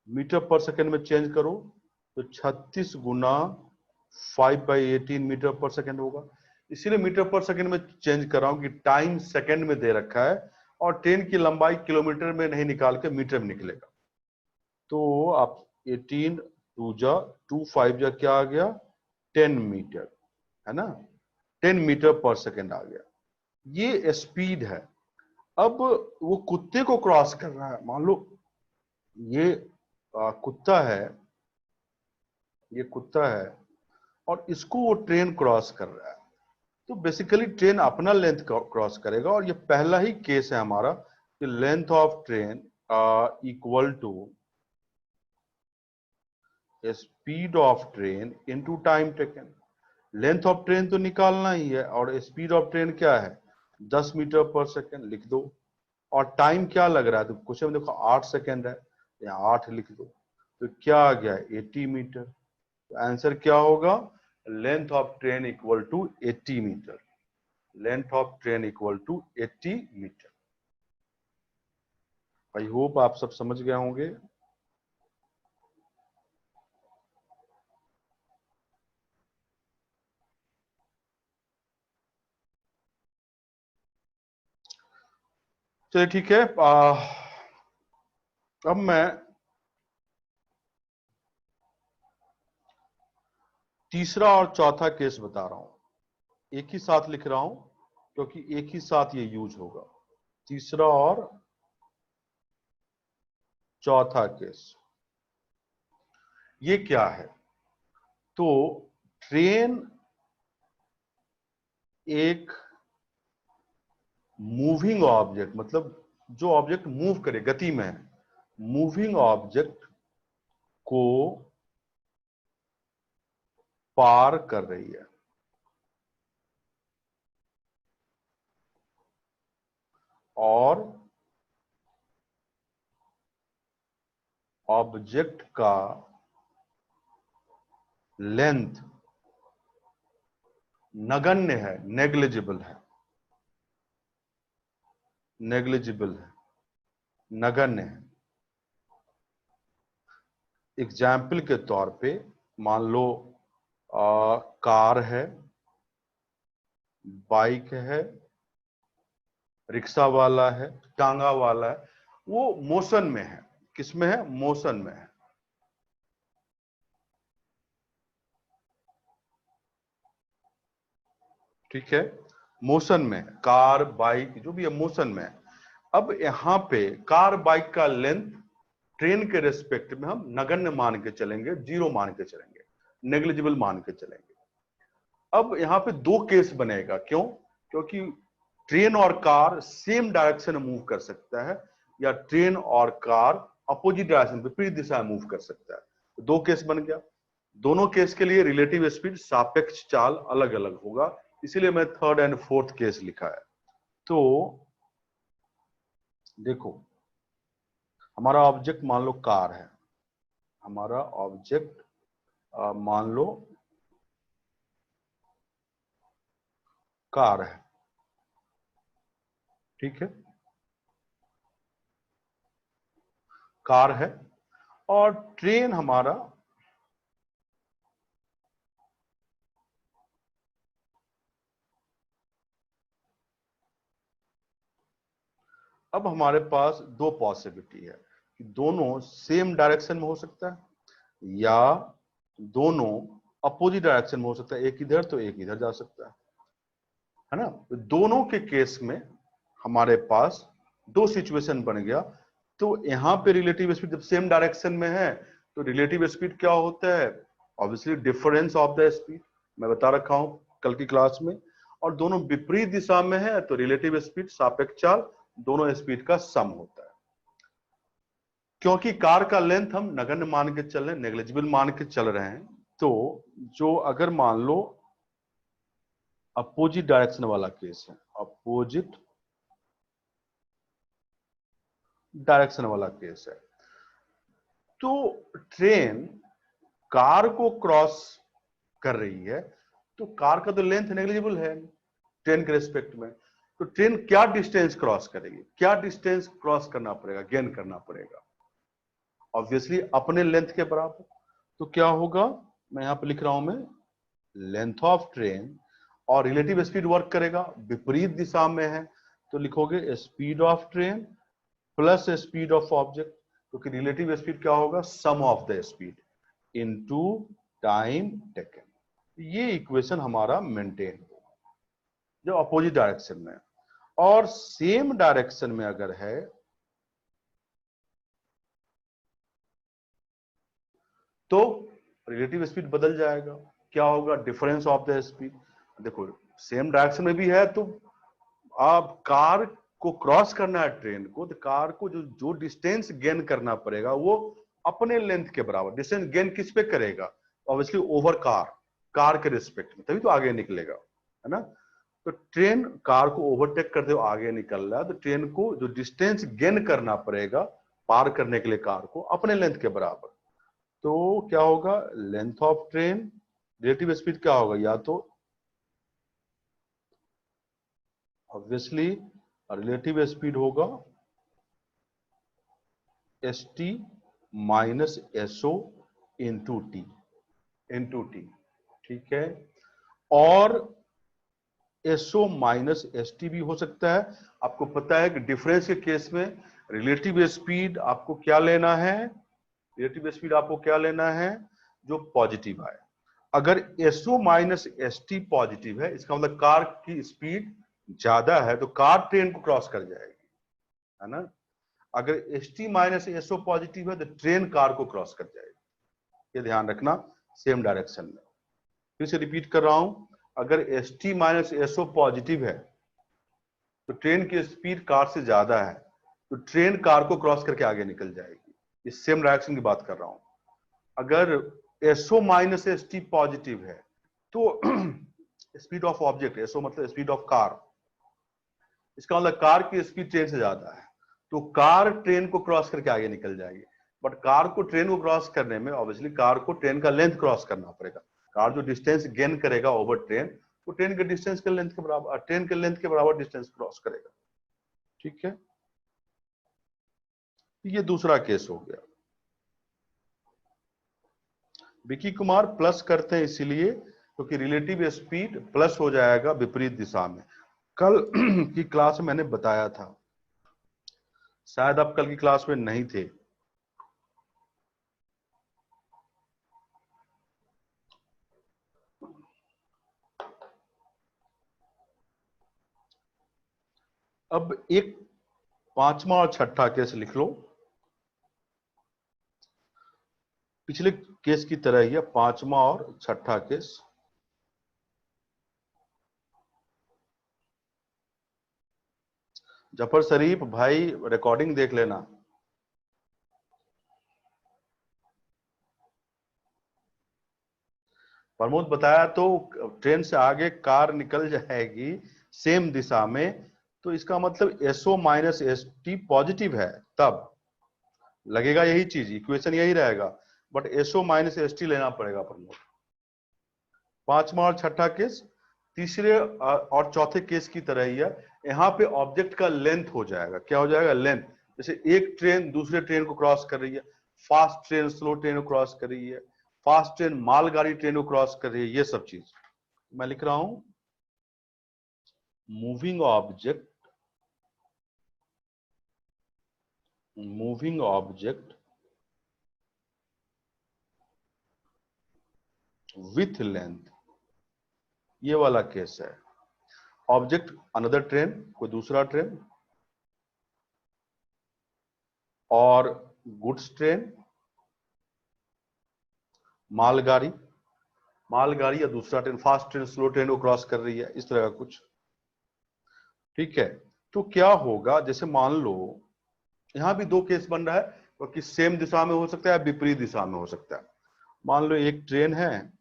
मीटर पर सेकंड में चेंज करो, तो 36 गुना 5/18 मीटर पर सेकंड होगा। इसीलिए मीटर पर सेकंड में चेंज कर रहा हूं कि टाइम सेकंड में दे रखा है और ट्रेन की लंबाई किलोमीटर में नहीं निकाल के मीटर में निकलेगा। तो आप 18 2 जा 2 5 जा क्या आ गया 10 मीटर, है ना, 10 मीटर पर सेकेंड आ गया। ये स्पीड है। अब वो कुत्ते को क्रॉस कर रहा है, मान लो ये कुत्ता है, ये कुत्ता है और इसको वो ट्रेन क्रॉस कर रहा है। तो बेसिकली ट्रेन अपना लेंथ क्रॉस करेगा और ये पहला ही केस है हमारा कि length of train equal to speed of train into time taken. Length of train तो निकालना ही है और स्पीड ऑफ ट्रेन क्या है 10 मीटर पर सेकेंड, लिख दो। और टाइम क्या लग रहा है, तो क्वेश्चन में देखो 8 सेकेंड है, यहाँ 8 लिख दो। तो क्या आ गया 80 मीटर। तो आंसर क्या होगा, length of train equal to 80 metre. Length of train equal to 80 metre. I hope आप सब समझ गए होंगे। चलिए ठीक है। अब मैं तीसरा और चौथा केस बता रहा हूं, एक ही साथ लिख रहा हूं क्योंकि एक ही साथ ये यूज होगा। तीसरा और चौथा केस ये क्या है, तो ट्रेन एक मूविंग ऑब्जेक्ट, मतलब जो ऑब्जेक्ट मूव करे, गति में है, मूविंग ऑब्जेक्ट को पार कर रही है। और ऑब्जेक्ट का लेंथ नगण्य है, नेग्लिजिबल है, नेग्लिजिबल है, नगण्य है। एग्जाम्पल के तौर पे मान लो कार है, बाइक है, रिक्शा वाला है, टांगा वाला है, वो मोशन में है। किसमें है, मोशन में है। ठीक है, मोशन में है। कार बाइक जो भी है मोशन में है। अब यहां पे कार बाइक का लेंथ ट्रेन के रेस्पेक्ट में हम नगण्य मान के चलेंगे, जीरो मान के चलेंगे, नेग्लिजिबल मान के चलेंगे। अब यहां पे दो केस बनेगा, क्यों, क्योंकि ट्रेन और कार सेम डायरेक्शन में मूव कर सकता है या ट्रेन और कार अपोजिट डायरेक्शन विपरीत दिशा में मूव कर सकता है। तो दो केस बन गया। दोनों केस के लिए रिलेटिव स्पीड सापेक्ष चाल अलग अलग होगा, इसीलिए मैं थर्ड एंड फोर्थ केस लिखा है। तो देखो हमारा ऑब्जेक्ट मान लो कार है, हमारा ऑब्जेक्ट मान लो कार है, ठीक है, कार है और ट्रेन हमारा अब हमारे पास दो पॉसिबिलिटी है कि दोनों सेम डायरेक्शन में हो सकता है या दोनों अपोजिट डायरेक्शन में हो सकता है, एक इधर तो एक इधर जा सकता है ना। तो दोनों के केस में हमारे पास दो सिचुएशन बन गया। तो यहां पे रिलेटिव स्पीड जब सेम डायरेक्शन में है तो रिलेटिव स्पीड क्या होता है, obviously difference of the speed, मैं बता रखा हूं कल की क्लास में। और दोनों विपरीत दिशा में है तो रिलेटिव स्पीड सापेक्ष चाल दोनों स्पीड का सम होता है। क्योंकि कार का लेंथ हम नगण्य मान के चल रहे हैं, नेग्लिजिबल मान के चल रहे हैं, तो जो अगर मान लो अपोजिट डायरेक्शन वाला केस है, अपोजिट डायरेक्शन वाला केस है, तो ट्रेन कार को क्रॉस कर रही है तो कार का तो लेंथ नेग्लिजिबल है ट्रेन के रेस्पेक्ट में। तो ट्रेन क्या डिस्टेंस क्रॉस करेगी, क्या डिस्टेंस क्रॉस करना पड़ेगा, गेन करना पड़ेगा, ऑब्वियसली अपने लेंथ के बराबर। तो क्या होगा, मैं यहां पर लिख रहा हूं मैं लेंथ ऑफ ट्रेन और रिलेटिव स्पीड वर्क करेगा, विपरीत दिशा में है तो लिखोगे speed of train plus speed of object, क्योंकि रिलेटिव स्पीड क्या होगा, sum of the speed into time taken. ये इक्वेशन हमारा मेंटेन होगा जो अपोजिट डायरेक्शन में। और सेम डायरेक्शन में अगर है तो रिलेटिव स्पीड बदल जाएगा, क्या होगा, डिफरेंस ऑफ द स्पीड। देखो सेम डायरेक्शन में भी है तो आप कार को क्रॉस करना है ट्रेन को, तो कार को जो जो डिस्टेंस गेन करना पड़ेगा वो अपने लेंथ के बराबर। डिस्टेंस गेन किस पे करेगा, ऑब्वियसली ओवर कार के रिस्पेक्ट में, तभी तो आगे निकलेगा, है ना। तो ट्रेन कार को ओवरटेक करते हुए आगे निकल रहा है, तो ट्रेन को जो डिस्टेंस गेन करना पड़ेगा पार करने के लिए कार को अपने लेंथ के बराबर। तो क्या होगा, length of train, relative speed क्या होगा, या तो ऑब्वियसली रिलेटिव स्पीड होगा S T minus S O into T, ठीक है। और एसओ माइनस एस टी भी हो सकता है। आपको पता है कि डिफरेंस के केस में रिलेटिव स्पीड आपको क्या लेना है, रिलेटिव स्पीड आपको क्या लेना है, जो पॉजिटिव आए। अगर S O minus S T positive है, इसका मतलब कार की स्पीड ज्यादा है तो कार ट्रेन को क्रॉस कर जाएगी, है ना। अगर S T minus S O positive है तो ट्रेन कार को क्रॉस कर जाएगी, ये ध्यान रखना सेम डायरेक्शन में। फिर से रिपीट कर रहा हूं, अगर S T minus S O positive है तो ट्रेन की स्पीड कार से ज्यादा है तो ट्रेन कार को क्रॉस करके आगे निकल जाएगी, इस सेम डायरेक्शन की बात कर रहा हूं। अगर S O minus S T positive है तो स्पीड ऑफ ऑब्जेक्ट, एसओ मतलब स्पीड ऑफ कार, इसका मतलब कार की स्पीड ट्रेन से ज्यादा है तो कार ट्रेन को क्रॉस करके आगे निकल जाएगी। बट कार को ट्रेन को क्रॉस करने में ऑब्वियसली कार को ट्रेन का लेंथ क्रॉस करना पड़ेगा। कार जो डिस्टेंस गेन करेगा ओवर ट्रेन, वो ट्रेन के डिस्टेंस के लेंथ के बराबर, ट्रेन के लेंथ के बराबर डिस्टेंस क्रॉस करेगा, ठीक है। ये दूसरा केस हो गया। विकी कुमार प्लस करते हैं इसीलिए क्योंकि रिलेटिव स्पीड प्लस हो जाएगा विपरीत दिशा में। कल की क्लास में मैंने बताया था, शायद आप कल की क्लास में नहीं थे। अब एक पांचवा और छठा केस लिख लो, पिछले केस की तरह ही है, पांचवा और छठा केस। जफर शरीफ भाई रिकॉर्डिंग देख लेना। प्रमोद बताया तो ट्रेन से आगे कार निकल जाएगी सेम दिशा में, तो इसका मतलब S O minus S T positive है, तब लगेगा यही चीज, इक्वेशन यही रहेगा, but S O minus S T लेना पड़ेगा प्रमोद। पांचवा और छठा केस तीसरे और चौथे केस की तरह ही है। यहाँ पे ऑब्जेक्ट का लेंथ हो जाएगा, क्या हो जाएगा, लेंथ। जैसे एक ट्रेन दूसरे ट्रेन को क्रॉस कर रही है, फास्ट ट्रेन स्लो ट्रेन को क्रॉस कर रही है, फास्ट ट्रेन मालगाड़ी ट्रेन को क्रॉस कर रही है, ये सब चीज मैं लिख रहा हूं। मूविंग ऑब्जेक्ट विथ लेंथ, ये वाला केस है। ऑब्जेक्ट अनदर ट्रेन, कोई दूसरा ट्रेन, और गुड्स ट्रेन, मालगाड़ी या दूसरा train, fast train slow train को क्रॉस कर रही है, इस तरह का कुछ, ठीक है। तो क्या होगा, जैसे मान लो यहां भी दो केस बन रहा है, क्योंकि सेम दिशा में हो सकता है, विपरीत दिशा में हो सकता है। मान लो एक ट्रेन है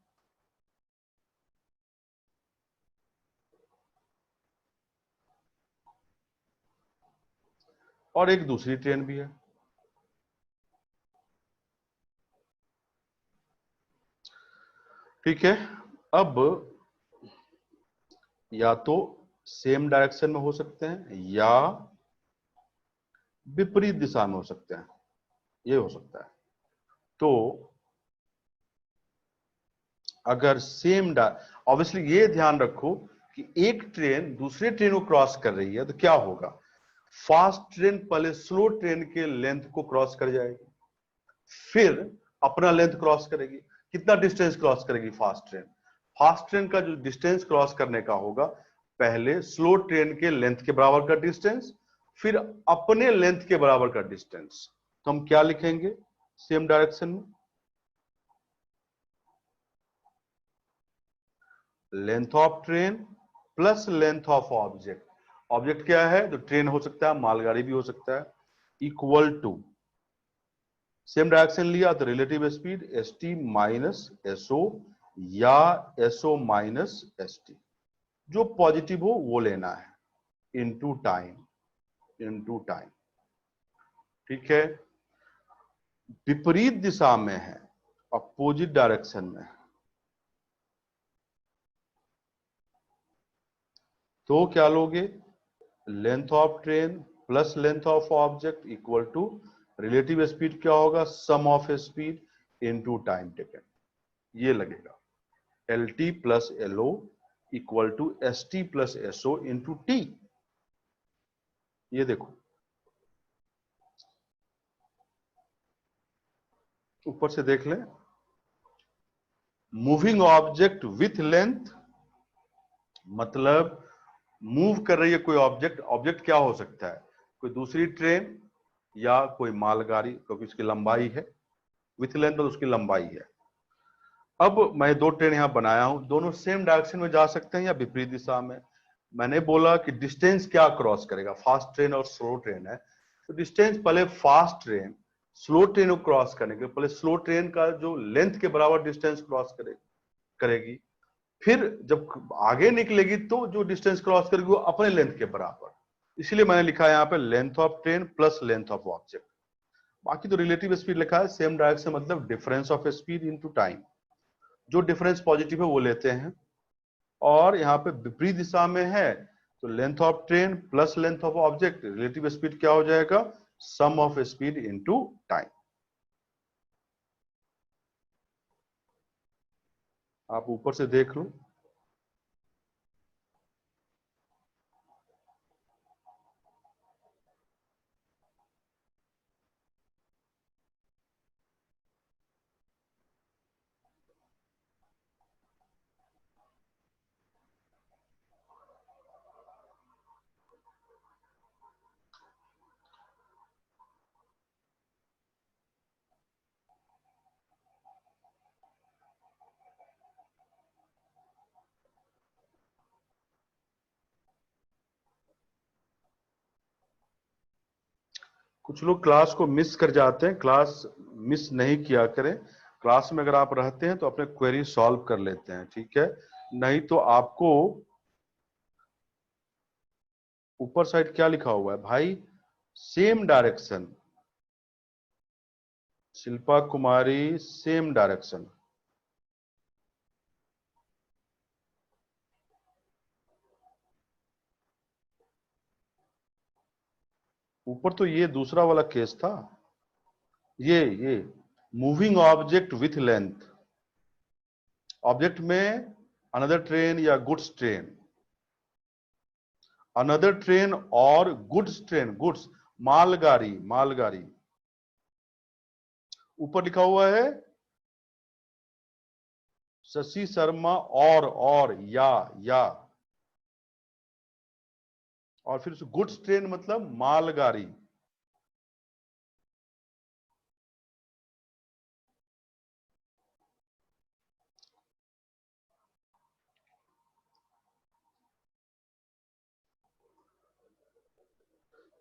और एक दूसरी ट्रेन भी है, ठीक है। अब या तो सेम डायरेक्शन में हो सकते हैं या विपरीत दिशा में हो सकते हैं, ये हो सकता है। तो अगर सेम ऑब्वियसली ये ध्यान रखो कि एक ट्रेन दूसरे ट्रेन को क्रॉस कर रही है तो क्या होगा, फास्ट ट्रेन पहले स्लो ट्रेन के लेंथ को क्रॉस कर जाएगी, फिर अपना लेंथ क्रॉस करेगी। कितना डिस्टेंस क्रॉस करेगी फास्ट ट्रेन? फास्ट ट्रेन का जो डिस्टेंस क्रॉस करने का होगा, पहले स्लो ट्रेन के लेंथ के बराबर का डिस्टेंस, फिर अपने लेंथ के बराबर का डिस्टेंस। तो हम क्या लिखेंगे सेम डायरेक्शन में? Length of train plus length of object. Object क्या है? तो ट्रेन हो सकता है, मालगाड़ी भी हो सकता है, इक्वल टू सेम डायरेक्शन लिया तो relative speed S T minus S O या एसओ माइनस एस टी, जो पॉजिटिव हो वो लेना है, इनटू टाइम, इनटू टाइम। ठीक है, विपरीत दिशा में है, अपोजिट डायरेक्शन में, तो क्या लोगे? Length of train plus length of object equal to relative speed क्या होगा? Sum of speed into time taken, ये लगेगा। L T plus L O equal to S T plus S O into T. ये देखो ऊपर से देख लें, मूविंग ऑब्जेक्ट विथ लेंथ, मतलब मूव कर रही है कोई ऑब्जेक्ट। ऑब्जेक्ट क्या हो सकता है? कोई दूसरी ट्रेन या कोई मालगाड़ी, क्योंकि उसकी लंबाई है, विथ लेंथ तो उसकी लंबाई है। अब मैं दो ट्रेन यहां बनाया हूं, दोनों सेम डायरेक्शन में जा सकते हैं या विपरीत दिशा में। मैंने बोला कि डिस्टेंस क्या क्रॉस करेगा, फास्ट ट्रेन और स्लो ट्रेन है, तो डिस्टेंस पहले फास्ट ट्रेन स्लो ट्रेन को क्रॉस करने के पहले स्लो ट्रेन का जो लेंथ के बराबर डिस्टेंस क्रॉस करेगी, फिर जब आगे निकलेगी तो जो डिस्टेंस क्रॉस करेगी वो अपने लेंथ के बराबर। इसलिए मैंने लिखा है यहाँ पे length of train plus length of object. बाकी तो रिलेटिव स्पीड लिखा है, सेम डायरेक्शन मतलब difference of speed into time, जो डिफरेंस पॉजिटिव है वो लेते हैं। और यहाँ पे विपरीत दिशा में है तो length of train plus length of object, relative speed क्या हो जाएगा? सम ऑफ स्पीड इनटू टाइम। आप ऊपर से देख लो। कुछ लोग क्लास को मिस कर जाते हैं, क्लास मिस नहीं किया करें। क्लास में अगर आप रहते हैं तो अपने क्वेरी सॉल्व कर लेते हैं, ठीक है? नहीं तो आपको ऊपर साइड क्या लिखा हुआ है भाई? सेम डायरेक्शन, शिल्पा कुमारी, सेम डायरेक्शन। ऊपर तो ये दूसरा वाला केस था, ये moving object with length, object में अनदर ट्रेन या गुड्स ट्रेन, अनदर ट्रेन और गुड्स ट्रेन, गुड्स मालगाड़ी, मालगाड़ी। ऊपर लिखा हुआ है शशि शर्मा और और फिर गुड्स ट्रेन मतलब मालगाड़ी।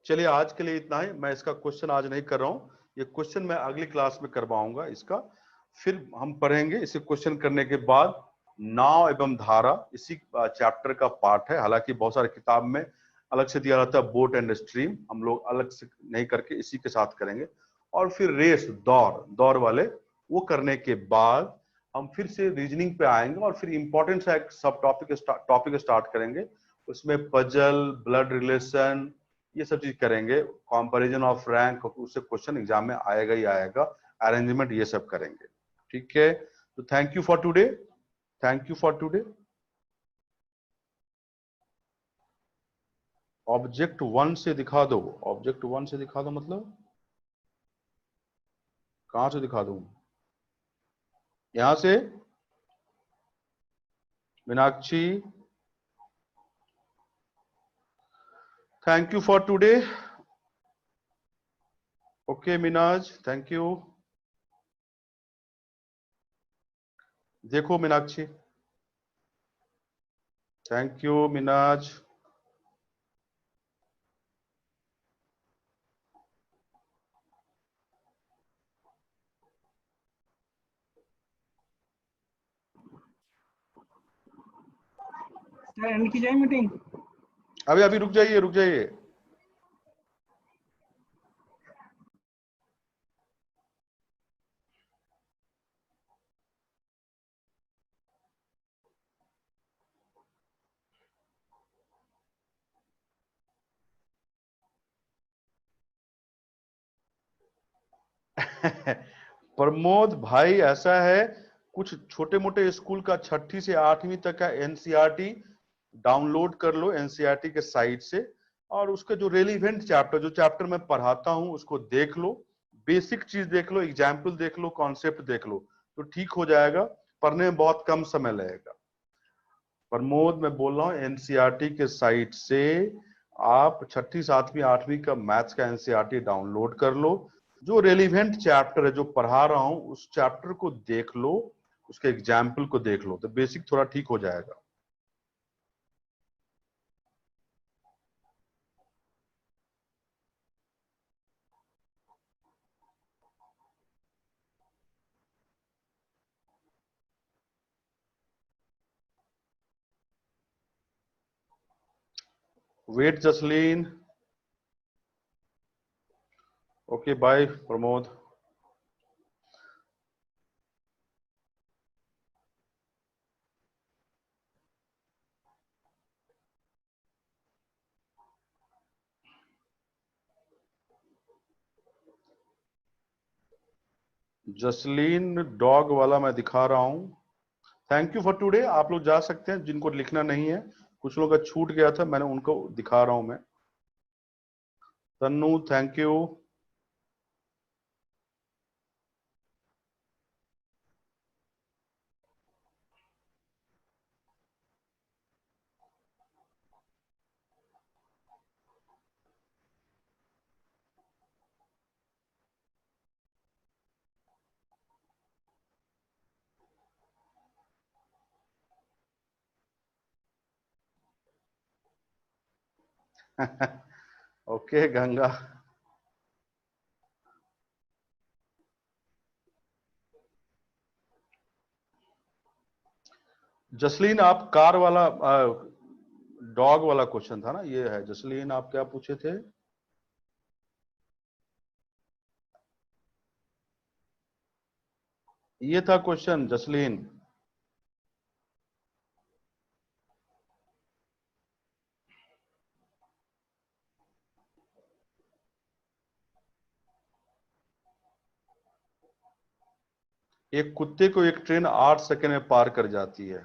चलिए आज के लिए इतना ही, मैं इसका क्वेश्चन आज नहीं कर रहा हूं, ये क्वेश्चन मैं अगली क्लास में करवाऊंगा इसका। फिर हम पढ़ेंगे इसे, क्वेश्चन करने के बाद नाव एवं धारा, इसी चैप्टर का पार्ट है। हालांकि बहुत सारे किताब में अलग से दिया रहता है बोट एंड स्ट्रीम, हम लोग अलग से नहीं करके इसी के साथ करेंगे। और फिर रेस, दौड़, दौड़ वाले, वो करने के बाद हम फिर से रीजनिंग पे आएंगे और फिर इंपॉर्टेंट सा एक सब टॉपिक स्टार्ट करेंगे। उसमें पजल, ब्लड रिलेशन, ये सब चीज करेंगे, कंपैरिजन ऑफ रैंक, उससे क्वेश्चन एग्जाम में आएगा ही आएगा, अरेंजमेंट, ये सब करेंगे। ठीक है, तो thank you for today, thank you for today. Object one से दिखा दो, ऑब्जेक्ट वन से दिखा दो मतलब कहां से दिखा दूं? यहां से? Meenakshi, thank you for today. Okay Meenaz, thank you. देखो Meenakshi, thank you Meenaz. Sir end की जाए मीटिंग? अभी अभी रुक जाइए, रुक जाइए। प्रमोद भाई, ऐसा है, कुछ छोटे मोटे स्कूल का 6ठी से 8वीं तक का एनसीईआरटी डाउनलोड कर लो एनसीईआरटी के साइट से, और उसके जो रेलिवेंट चैप्टर, जो चैप्टर मैं पढ़ाता हूं उसको देख लो, बेसिक चीज देख लो, एग्जाम्पल देख लो, कॉन्सेप्ट देख लो, तो ठीक हो जाएगा। पढ़ने में बहुत कम समय लगेगा। प्रमोद, मैं बोल रहा हूँ एनसीईआरटी के साइट से आप 6ठी 7वीं 8वीं का मैथ्स का एनसीईआरटी डाउनलोड कर लो, जो रेलिवेंट चैप्टर है जो पढ़ा रहा हूं उस चैप्टर को देख लो, उसके एग्जाम्पल को देख लो, तो बेसिक थोड़ा ठीक हो जाएगा। Wait Jasleen, okay bye Pramod. Jasleen, dog वाला मैं दिखा रहा हूं। Thank you for today. आप लोग जा सकते हैं जिनको लिखना नहीं है, कुछ लोगों का छूट गया था, मैंने उनको दिखा रहा हूं मैं। Tannu, thank you. Okay Ganga. Jasleen, आप कार वाला डॉग वाला क्वेश्चन था ना, ये है जसलीन, आप क्या पूछे थे? ये था क्वेश्चन जसलीन। एक कुत्ते को एक ट्रेन 8 सेकंड में पार कर जाती है।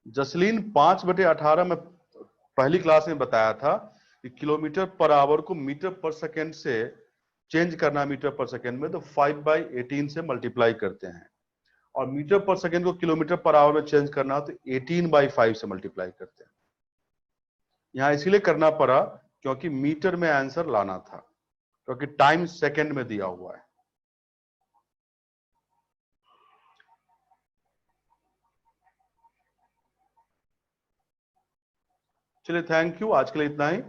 जसलीन, 5/18 में पहली क्लास में बताया था कि किलोमीटर पर आवर को मीटर पर सेकंड से चेंज करना, मीटर पर सेकंड में तो 5/18 से मल्टीप्लाई करते हैं, और मीटर पर सेकंड को किलोमीटर पर आवर में चेंज करना तो 18/5 से मल्टीप्लाई करते हैं। यहां इसीलिए करना पड़ा क्योंकि मीटर में आंसर लाना था, क्योंकि टाइम सेकंड में दिया हुआ है। चलिए, थैंक यू, आज के लिए इतना ही।